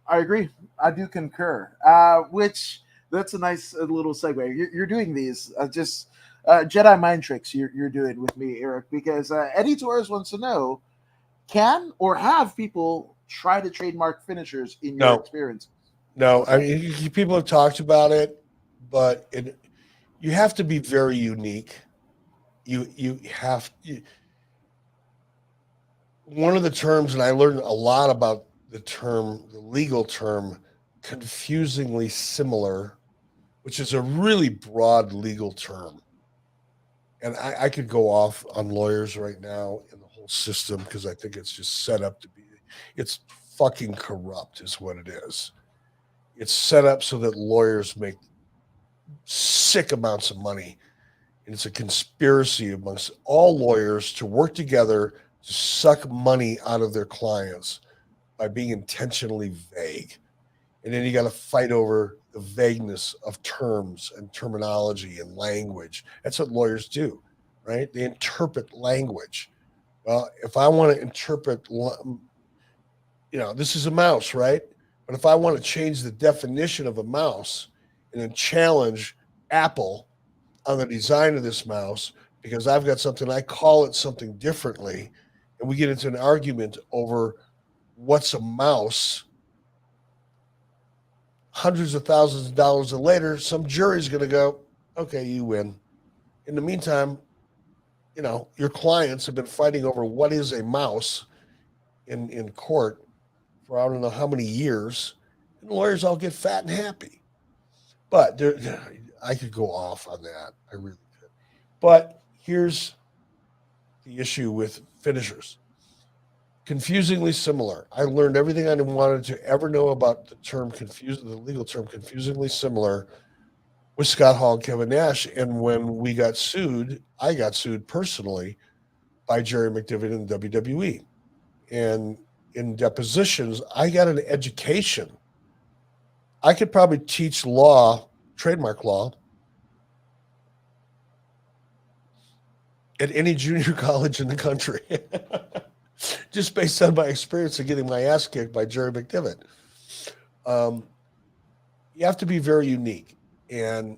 I agree. I do concur. Which that's a nice little segue. You're doing these just Jedi mind tricks. You're doing with me, Eric, because Eddie Torres wants to know: can or have people try to trademark finishers in your No, experience? no. I Okay. mean, people have talked about it, but you have to be very unique. You have one of the terms, and I learned a lot about the legal term, confusingly similar, which is a really broad legal term. And I could go off on lawyers right now in the whole system because I think it's just set up to be, it's fucking corrupt, is what it is. It's set up so that lawyers make sick amounts of money. And it's a conspiracy amongst all lawyers to work together to suck money out of their clients by being intentionally vague. And then you got to fight over the vagueness of terms and terminology and language. That's what lawyers do, right? They interpret language. Well, if I want to interpret, this is a mouse, right? But if I want to change the definition of a mouse and then challenge Apple on the design of this mouse because I've got something, I call it something differently, and we get into an argument over what's a mouse, hundreds of thousands of dollars later, some jury's going to go, okay, you win. In the meantime, your clients have been fighting over what is a mouse in court for I don't know how many years, and the lawyers all get fat and happy. But I could go off on that. I really could. But here's the issue with finishers. Confusingly similar. I learned everything I wanted to ever know about the legal term confusingly similar with Scott Hall and Kevin Nash. And when we got sued, I got sued personally by Jerry McDevitt in the WWE. And in depositions, I got an education. I could probably teach law, trademark law, at any junior college in the country, just based on my experience of getting my ass kicked by Jerry McDevitt. Um, you have to be very unique, and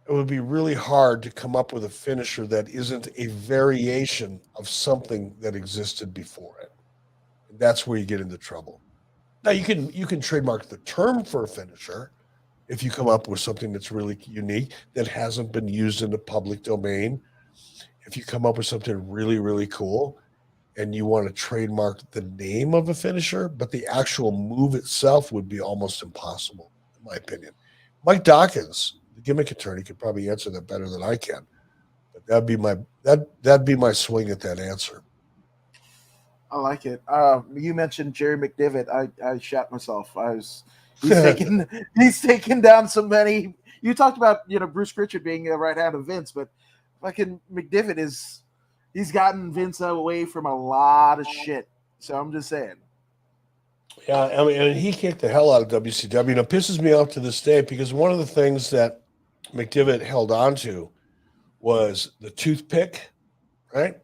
it would be really hard to come up with a finisher that isn't a variation of something that existed before it. And that's where you get into trouble. Now you can trademark the term for a finisher if you come up with something that's really unique that hasn't been used in the public domain. If you come up with something really, really cool and you want to trademark the name of a finisher, but the actual move itself would be almost impossible, in my opinion. Mike Dawkins, the gimmick attorney, could probably answer that better than I can. But that'd be my swing at that answer. I like it. You mentioned Jerry McDevitt. I shat myself. He's taken he's taken down so many. You talked about Bruce Pritchard being the right hand of Vince, but fucking McDevitt he's gotten Vince away from a lot of shit. So I'm just saying. Yeah, I mean, and he kicked the hell out of WCW. And it pisses me off to this day because one of the things that McDevitt held on to was the toothpick, right?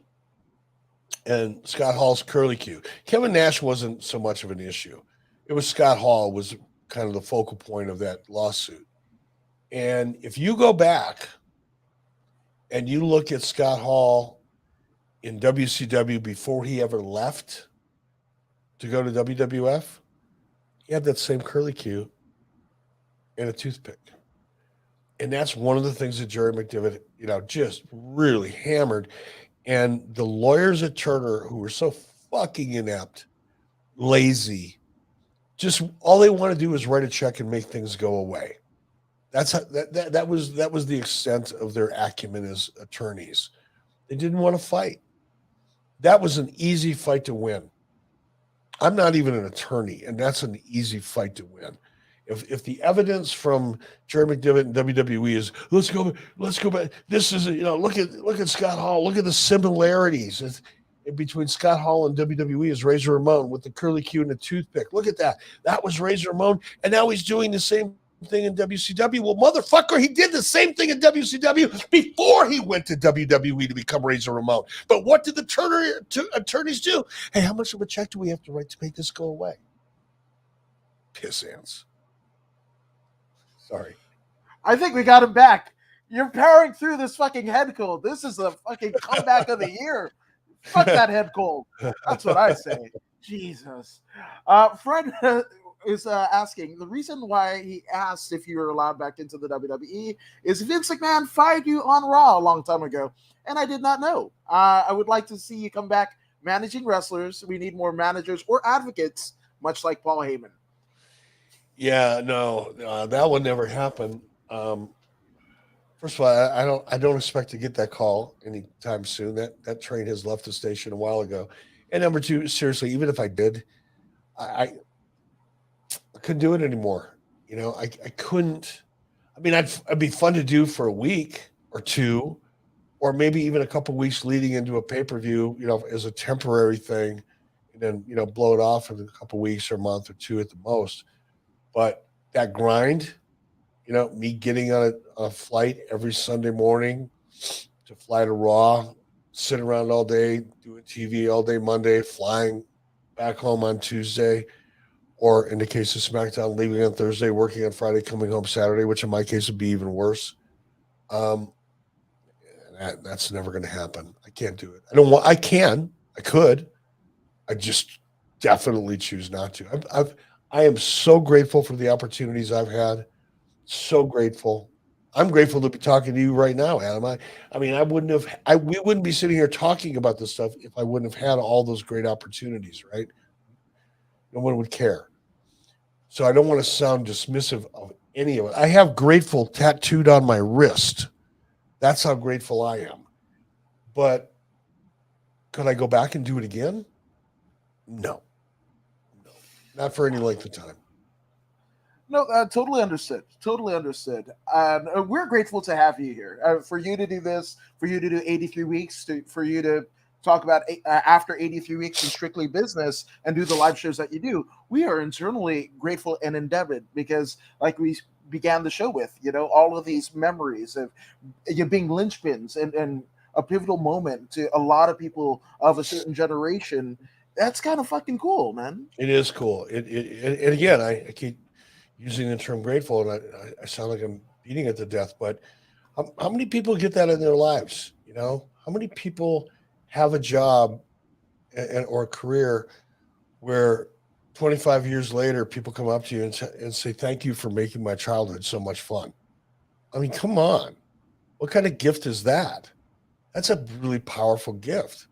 And Scott Hall's curly Q. Kevin Nash wasn't so much of an issue. It was Scott Hall was kind of the focal point of that lawsuit. And if you go back and you look at Scott Hall in WCW before he ever left to go to WWF, he had that same curly Q and a toothpick. And that's one of the things that Jerry McDevitt, just really hammered. And the lawyers at Turner, who were so fucking inept, lazy, just all they want to do is write a check and make things go away. That's how, that was the extent of their acumen as attorneys. They didn't want to fight. That was an easy fight to win. I'm not even an attorney, and that's an easy fight to win. If the evidence from Jerry McDevitt and WWE is let's go back. This is look at Scott Hall. Look at the similarities between Scott Hall and WWE is Razor Ramon with the curly Q and the toothpick. Look at that. That was Razor Ramon, and now he's doing the same thing in WCW. Well, motherfucker, he did the same thing in WCW before he went to WWE to become Razor Ramon. But what did the Turner attorneys do? Hey, how much of a check do we have to write to make this go away? Piss ants. Sorry. I think we got him back. You're powering through this fucking head cold. This is the fucking comeback of the year. Fuck that head cold. That's what I say. Jesus. Fred is asking, the reason why he asked if you were allowed back into the WWE is Vince McMahon fired you on Raw a long time ago, and I did not know. I would like to see you come back managing wrestlers. We need more managers or advocates, much like Paul Heyman. Yeah, no, that would never happen. First of all, I don't expect to get that call anytime soon. That train has left the station a while ago. And number two, seriously, even if I did, I couldn't do it anymore. I couldn't. I mean, I'd be fun to do for a week or two, or maybe even a couple weeks leading into a pay-per-view, as a temporary thing, and then blow it off in a couple weeks or a month or two at the most. But that grind, me getting on a flight every Sunday morning to fly to Raw, sit around all day, doing TV all day Monday, flying back home on Tuesday, or in the case of SmackDown, leaving on Thursday, working on Friday, coming home Saturday, which in my case would be even worse. That's never going to happen. I can't do it. I could. I just definitely choose not to. I am so grateful for the opportunities I've had. So grateful. I'm grateful to be talking to you right now, Adam. I mean, we wouldn't be sitting here talking about this stuff if I wouldn't have had all those great opportunities, right? No one would care. So I don't want to sound dismissive of any of it. I have grateful tattooed on my wrist. That's how grateful I am. But could I go back and do it again? No, no, not for any length of time. No, totally understood. Totally understood. We're grateful to have you here. For you to do this, for you to do 83 weeks, for you to talk about after 83 weeks in strictly business and do the live shows that you do. We are internally grateful and indebted because, like we began the show with, all of these memories of you being linchpins and a pivotal moment to a lot of people of a certain generation. That's kind of fucking cool, man. It is cool. And again, I keep using the term grateful, and I sound like I'm beating it to death. But how many people get that in their lives? How many people have a job or a career where 25 years later, people come up to you and say, "Thank you for making my childhood so much fun." I mean, come on. What kind of gift is that? That's a really powerful gift.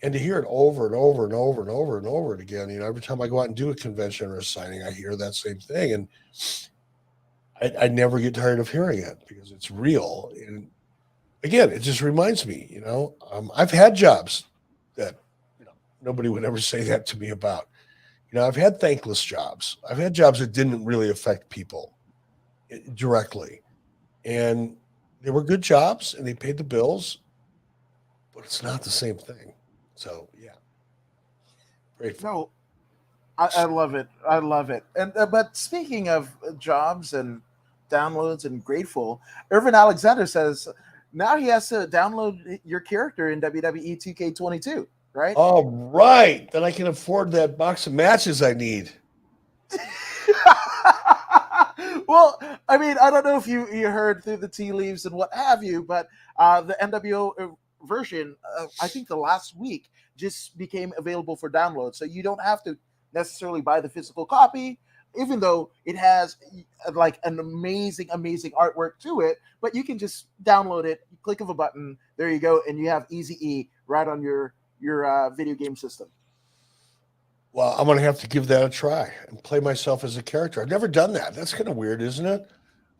And to hear it over and over and over and over and over again, every time I go out and do a convention or a signing, I hear that same thing. And I never get tired of hearing it because it's real. And again, it just reminds me, I've had jobs that, nobody would ever say that to me about. I've had thankless jobs. I've had jobs that didn't really affect people directly. And they were good jobs and they paid the bills, but it's not the same thing. So, yeah, grateful. No, I love it. I love it. And but speaking of jobs and downloads and grateful, Irvin Alexander says now he has to download your character in WWE 2K22, right? All right. Then I can afford that box of matches I need. Well, I mean, I don't know if you heard through the tea leaves and what have you, but the NWO version, I think the last week, just became available for download. So you don't have to necessarily buy the physical copy, even though it has like an amazing artwork to it. But you can just download it, click of a button, there you go, and you have Easy E right on your video game system. Well, I'm going to have to give that a try and play myself as a character. I've never done that. That's kind of weird, isn't it?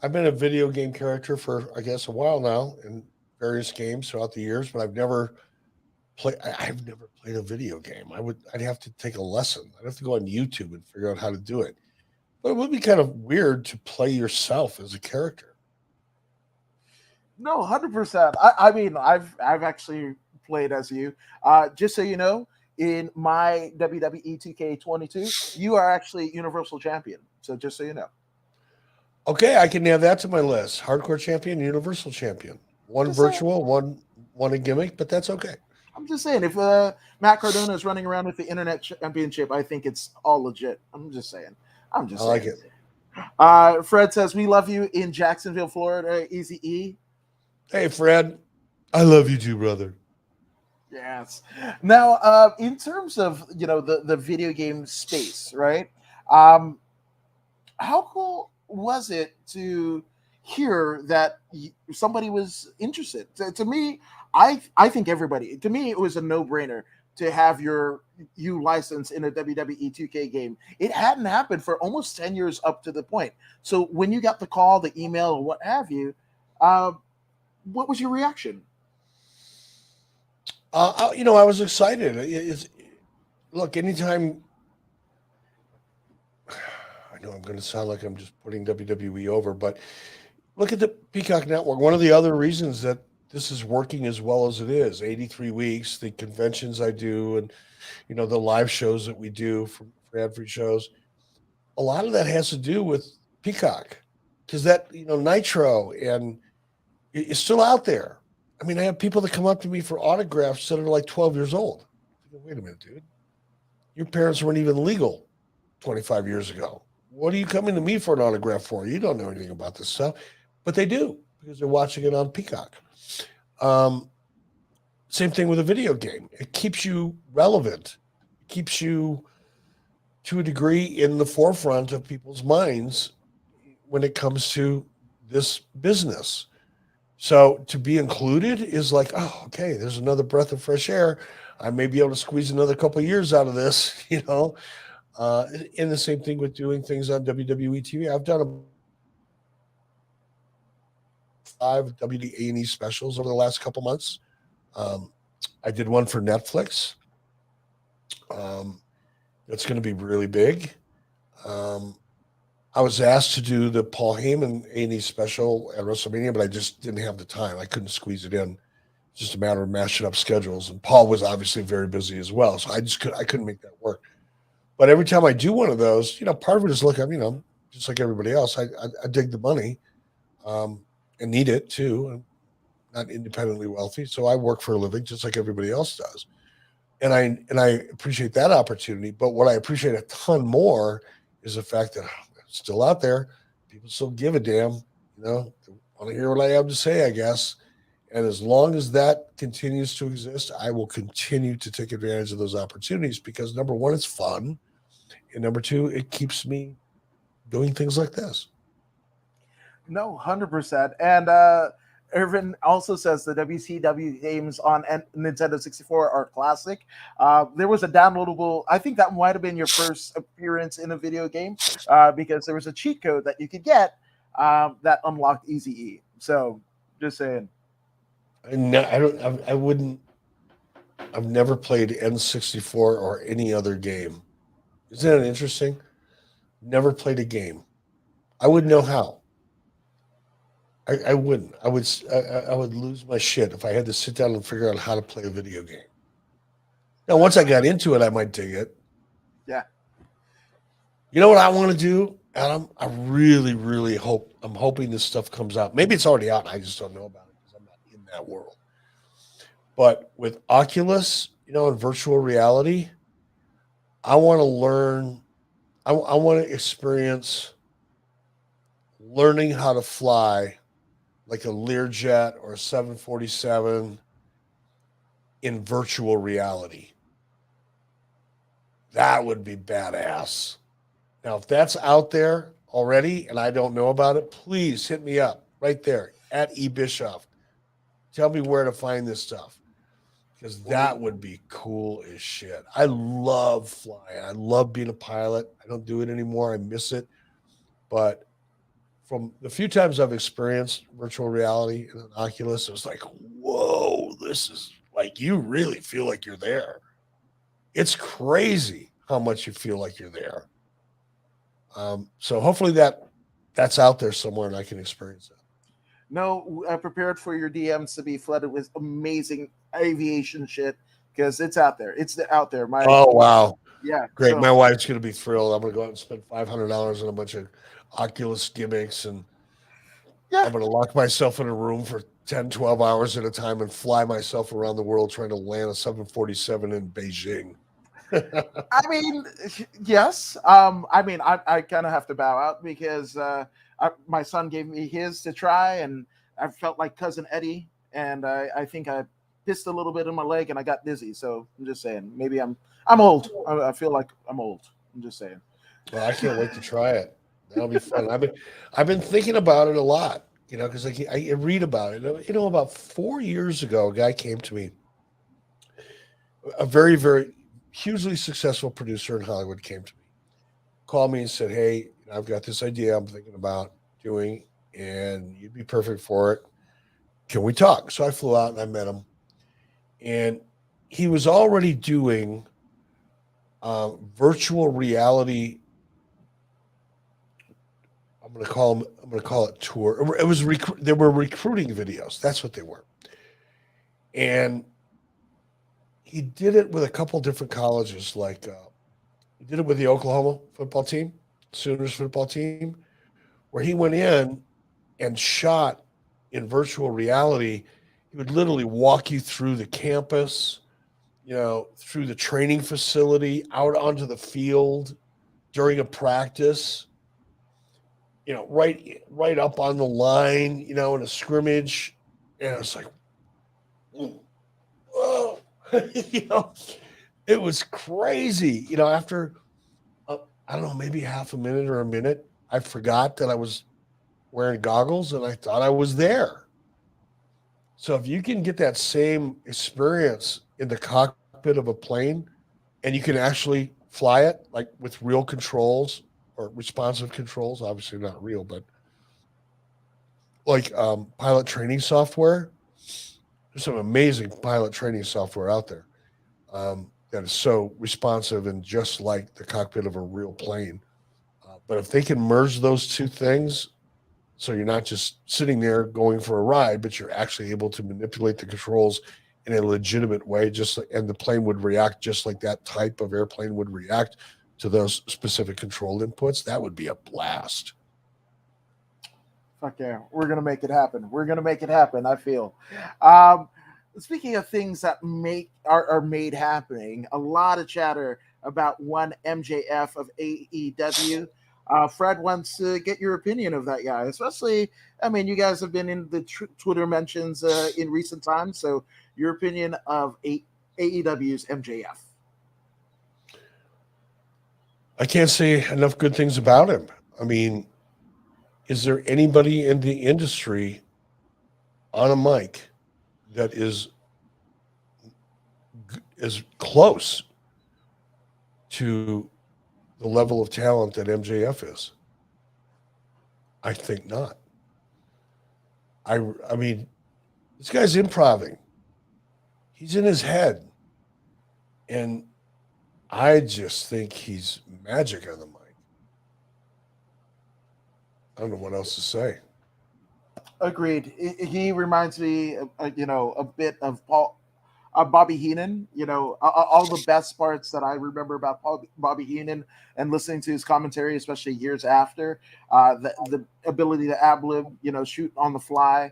I've been a video game character for, I guess, a while now in various games throughout the years, but I've never played a video game. I'd have to take a lesson. I'd have to go on YouTube and figure out how to do it. But it would be kind of weird to play yourself as a character. No, 100%. I mean, I've actually played as you. Just so you know, in my WWE 2K22, you are actually Universal Champion. So just so you know. Okay, I can add that to my list. Hardcore champion, universal champion. One Just saying. virtual, one a gimmick, but that's okay. I'm just saying, if Matt Cardona is running around with the Internet Championship, I think it's all legit. I'm just saying. I'm just I saying. like it. Fred says, we love you in Jacksonville, Florida. Easy E. Hey, Fred. I love you too, brother. Yes. Now, in terms of, the video game space, right? How cool was it to hear that somebody was interested? To me, I think everybody. To me, it was a no-brainer to have you license in a WWE 2K game. It hadn't happened for almost 10 years up to the point. So when you got the call, the email, or what have you, what was your reaction? I was excited. Look, anytime I know I'm going to sound like I'm just putting WWE over, but look at the Peacock Network. One of the other reasons that this is working as well as it is, 83 weeks, the conventions I do, and the live shows that we do for ad-free shows, a lot of that has to do with Peacock, because that Nitro and it's still out there. I mean, I have people that come up to me for autographs that are like 12 years old. Wait a minute, dude. Your parents weren't even legal 25 years ago. What are you coming to me for an autograph for? You don't know anything about this stuff. But they do because they're watching it on Peacock. Same thing with a video game. It keeps you relevant. It keeps you, to a degree, in the forefront of people's minds when it comes to this business. So to be included is like, oh, okay, there's another breath of fresh air. I may be able to squeeze another couple of years out of this, you know. And the same thing with doing things on WWE TV. I've done about 5 WWE A&E specials over the last couple months. Um, I did one for Netflix. Um, it's going to be really big. Um, I was asked to do the Paul Heyman A&E special at WrestleMania, but I just didn't have the time. I couldn't squeeze it in. It's just a matter of mashing up schedules. And Paul was obviously very busy as well, so I couldn't make that work. But every time I do one of those, part of it is look, just like everybody else. I dig the money, and need it too. I'm not independently wealthy, so I work for a living just like everybody else does. And I appreciate that opportunity. But what I appreciate a ton more is the fact that it's still out there. People still give a damn. They want to hear what I have to say, I guess. And as long as that continues to exist, I will continue to take advantage of those opportunities because number one, it's fun. And number two, it keeps me doing things like this. No, 100%. And Irvin also says the WCW games on Nintendo 64 are classic. There was a downloadable, I think that might have been your first appearance in a video game because there was a cheat code that you could get that unlocked Easy E. So just saying. I wouldn't, I've never played N64 or any other game. Isn't that interesting? Never played a game. I wouldn't know how. I wouldn't. I would lose my shit if I had to sit down and figure out how to play a video game. Now, once I got into it, I might dig it. Yeah. You know what I want to do, Adam? I really, really hope. I'm hoping this stuff comes out. Maybe it's already out, and I just don't know about it because I'm not in that world. But with Oculus, and virtual reality, I want to learn. I want to experience learning how to fly like a Learjet or a 747 in virtual reality. That would be badass. Now, if that's out there already and I don't know about it, please hit me up right there at Bischoff. Tell me where to find this stuff because that would be cool as shit. I love flying. I love being a pilot. I don't do it anymore. I miss it. But from the few times I've experienced virtual reality in an Oculus, it was like, whoa, this is like you really feel like you're there. It's crazy how much you feel like you're there. So hopefully that's out there somewhere and I can experience that. No, I prepared for your DMs to be flooded with amazing aviation shit because it's out there. It's out there. Oh wow, Yeah, great! so My wife's gonna be thrilled. I'm gonna go out and spend $500 on a bunch of Oculus gimmicks, and yeah. I'm gonna lock myself in a room for 10, 12 hours at a time and fly myself around the world trying to land a 747 in Beijing. I mean, yes. I mean, I kind of have to bow out because my son gave me his to try, and I felt like Cousin Eddie, and I think I pissed a little bit in my leg, and I got dizzy. So I'm just saying, maybe I'm old. I feel like I'm old. I'm just saying. Well, I can't wait to try it. That'll be fun. I've been thinking about it a lot, because I read about it. About 4 years ago, a guy came to me, a very, very hugely successful producer in Hollywood came to me, called me and said, "Hey, I've got this idea I'm thinking about doing, and you'd be perfect for it. Can we talk?" So I flew out and I met him, and he was already doing virtual reality. I'm going to call it tour. It was they were recruiting videos. That's what they were, and he did it with a couple different colleges. Like he did it with the Oklahoma football team, Sooners football team, where he went in and shot in virtual reality. He would literally walk you through the campus, through the training facility, out onto the field during a practice, right up on the line, in a scrimmage. And it's like, whoa, it was crazy. After, I don't know, maybe half a minute or a minute, I forgot that I was wearing goggles, and I thought I was there. So if you can get that same experience in the cockpit of a plane, and you can actually fly it like with real controls or responsive controls, obviously not real, but like pilot training software. There's some amazing pilot training software out there that is so responsive and just like the cockpit of a real plane. But if they can merge those two things, so you're not just sitting there going for a ride, but you're actually able to manipulate the controls in a legitimate way, and the plane would react just like that type of airplane would react to those specific control inputs. That would be a blast. Fuck yeah, we're gonna make it happen. We're gonna make it happen. I feel. Um, Speaking of things that are made happening, a lot of chatter about one MJF of AEW. Fred wants to get your opinion of that guy, especially. I mean, you guys have been in the Twitter mentions in recent times, so your opinion of AEW's MJF. I can't say enough good things about him. I mean, is there anybody in the industry on a mic that is close to the level of talent that MJF is? I think not. I mean, this guy's improving. He's in his head, and I just think he's magic on the mic. I don't know what else to say. Agreed. He reminds me, a bit of Bobby Heenan. All the best parts that I remember about Bobby Heenan and listening to his commentary, especially years after, the ability to ad lib, shoot on the fly.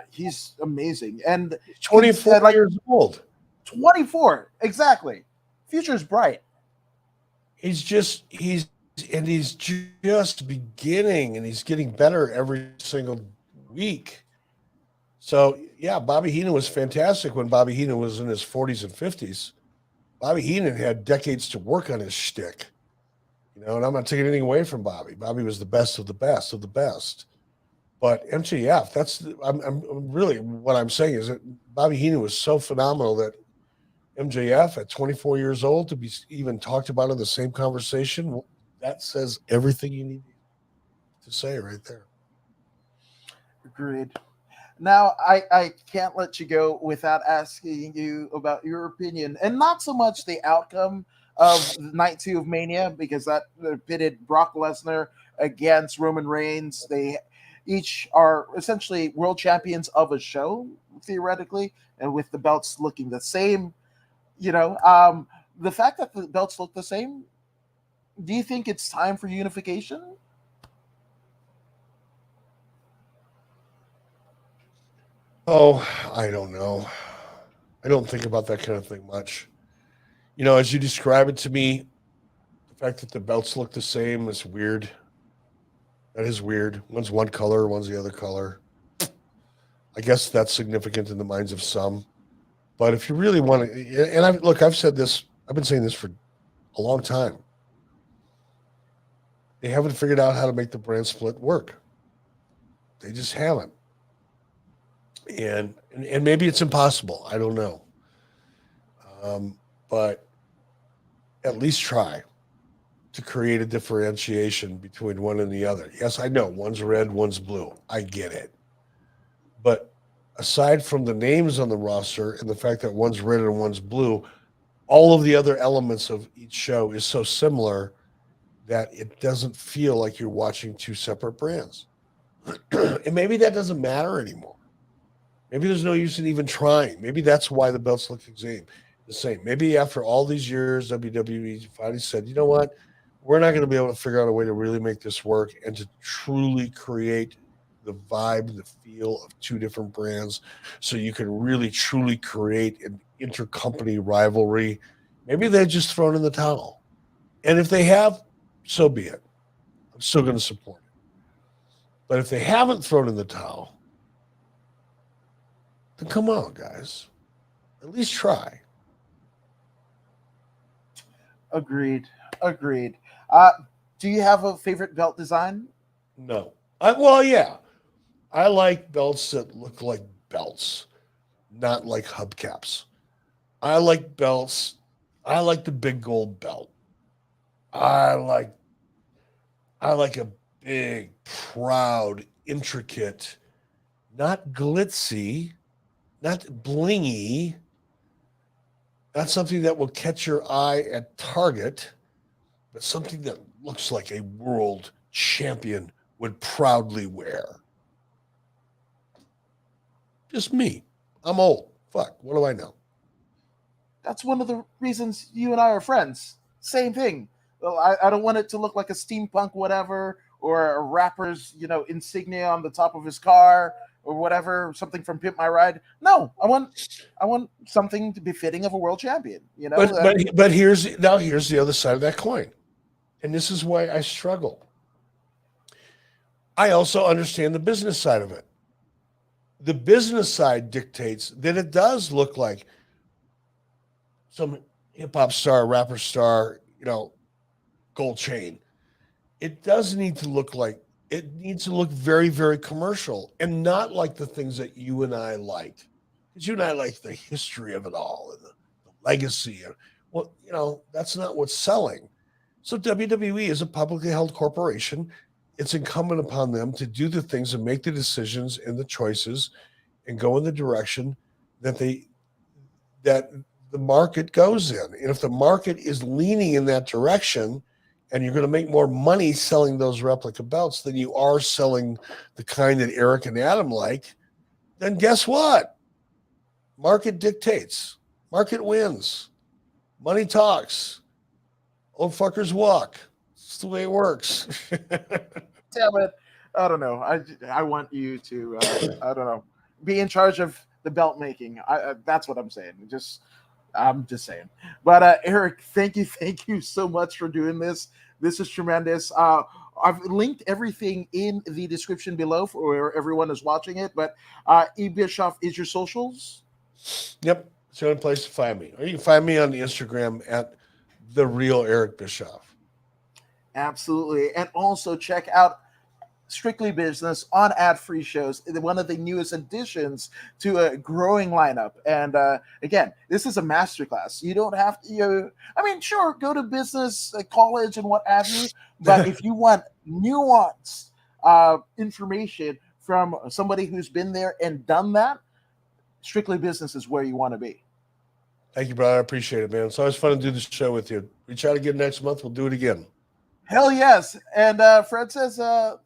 He's amazing, and He's 24 like years old. 24 exactly. Future's bright. He's just beginning, and he's getting better every single week. So yeah, Bobby Heenan was fantastic when Bobby Heenan was in his 40s and 50s. Bobby Heenan had decades to work on his shtick, and I'm not taking anything away from Bobby. Bobby was the best of the best of the best. But MJF, I'm really what I'm saying is that Bobby Heenan was so phenomenal that MJF at 24 years old to be even talked about in the same conversation, that says everything you need to say right there. Agreed. Now, I can't let you go without asking you about your opinion, and not so much the outcome of night two of Mania, because that pitted Brock Lesnar against Roman Reigns. They each are essentially world champions of a show, theoretically, and with the belts looking the same. The fact that the belts look the same, do you think it's time for unification? Oh, I don't know. I don't think about that kind of thing much. As you describe it to me, the fact that the belts look the same is weird. That is weird. One's one color, one's the other color. I guess that's significant in the minds of some. But if you really want to, and I've said this, I've been saying this for a long time. They haven't figured out how to make the brand split work. They just haven't. And maybe it's impossible. I don't know. But at least try to create a differentiation between one and the other. Yes, I know one's red, one's blue. I get it. But aside from the names on the roster and the fact that one's red and one's blue, all of the other elements of each show is so similar that it doesn't feel like you're watching two separate brands. And maybe that doesn't matter anymore. Maybe there's no use in even trying. Maybe that's why the belts look the same. Maybe after all these years, WWE finally said, you know what? We're not going to be able to figure out a way to really make this work and to truly create the vibe, the feel of two different brands so you can really truly create an intercompany rivalry. Maybe they've just thrown in the towel. And if they have, so be it. I'm still going to support it. But if they haven't thrown in the towel, then come on, guys. At least try. Agreed. Agreed. Do you have a favorite belt design? No. Well, yeah. I like belts that look like belts, not like hubcaps. I like belts. I like the big gold belt. I like I like a big, proud, intricate, not glitzy, not blingy, not something that will catch your eye at Target, but something that looks like a world champion would proudly wear. Just me. I'm old. Fuck. What do I know? That's one of the reasons you and I are friends. Same thing. Well, I don't want it to look like a steampunk whatever or a rapper's insignia on the top of his car or whatever, something from Pimp My Ride. No, I want something to be fitting of a world champion. But here's the other side of that coin, and this is why I struggle. I also understand the business side of it. The business side dictates that it does look like some hip hop star, rapper star, gold chain. It does need to look like it needs to look very, very commercial and not like the things that you and I like. Because you and I like the history of it all and the legacy. Well, that's not what's selling. So WWE is a publicly held corporation. It's incumbent upon them to do the things and make the decisions and the choices and go in the direction that that the market goes in. And if the market is leaning in that direction, and you're going to make more money selling those replica belts than you are selling the kind that Eric and Adam like, then guess what? Market dictates. Market wins. Money talks. Old fuckers walk. It's the way it works. Damn it. I don't know. I want you to I don't know, be in charge of the belt making. That's what I'm saying. I'm just saying. But Eric, thank you so much for doing this. This is tremendous. I've linked everything in the description below for where everyone is watching it. But Bischoff is your socials. Yep, it's the only place to find me. Or you can find me on the Instagram at the real Eric Bischoff. Absolutely, and also check out Strictly Business on ad-free shows, one of the newest additions to a growing lineup. And again, this is a masterclass. You don't have to, I mean, sure, go to business college and what have you, but if you want nuanced information from somebody who's been there and done that, Strictly Business is where you want to be. Thank you, brother. I appreciate it, man. It's always fun to do this show with you. Reach out again next month. We'll do it again. Hell yes. And Fred says,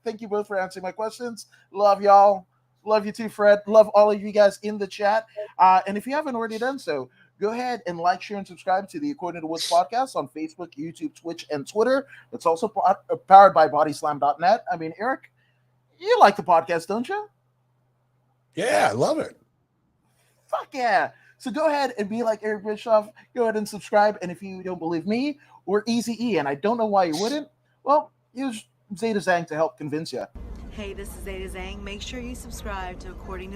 thank you both for answering my questions. Love y'all. Love you too, Fred. Love all of you guys in the chat. And if you haven't already done so, go ahead and like, share, and subscribe to the According to Woods podcast on Facebook, YouTube, Twitch, and Twitter. It's also powered by bodyslam.net. I mean, Eric, you like the podcast, don't you? Yeah, I love it. Fuck yeah. So go ahead and be like Eric Bischoff. Go ahead and subscribe. And if you don't believe me or Easy E, and I don't know why you wouldn't, well, use Zeta Zang to help convince you. Hey, this is Zeta Zang. Make sure you subscribe to According to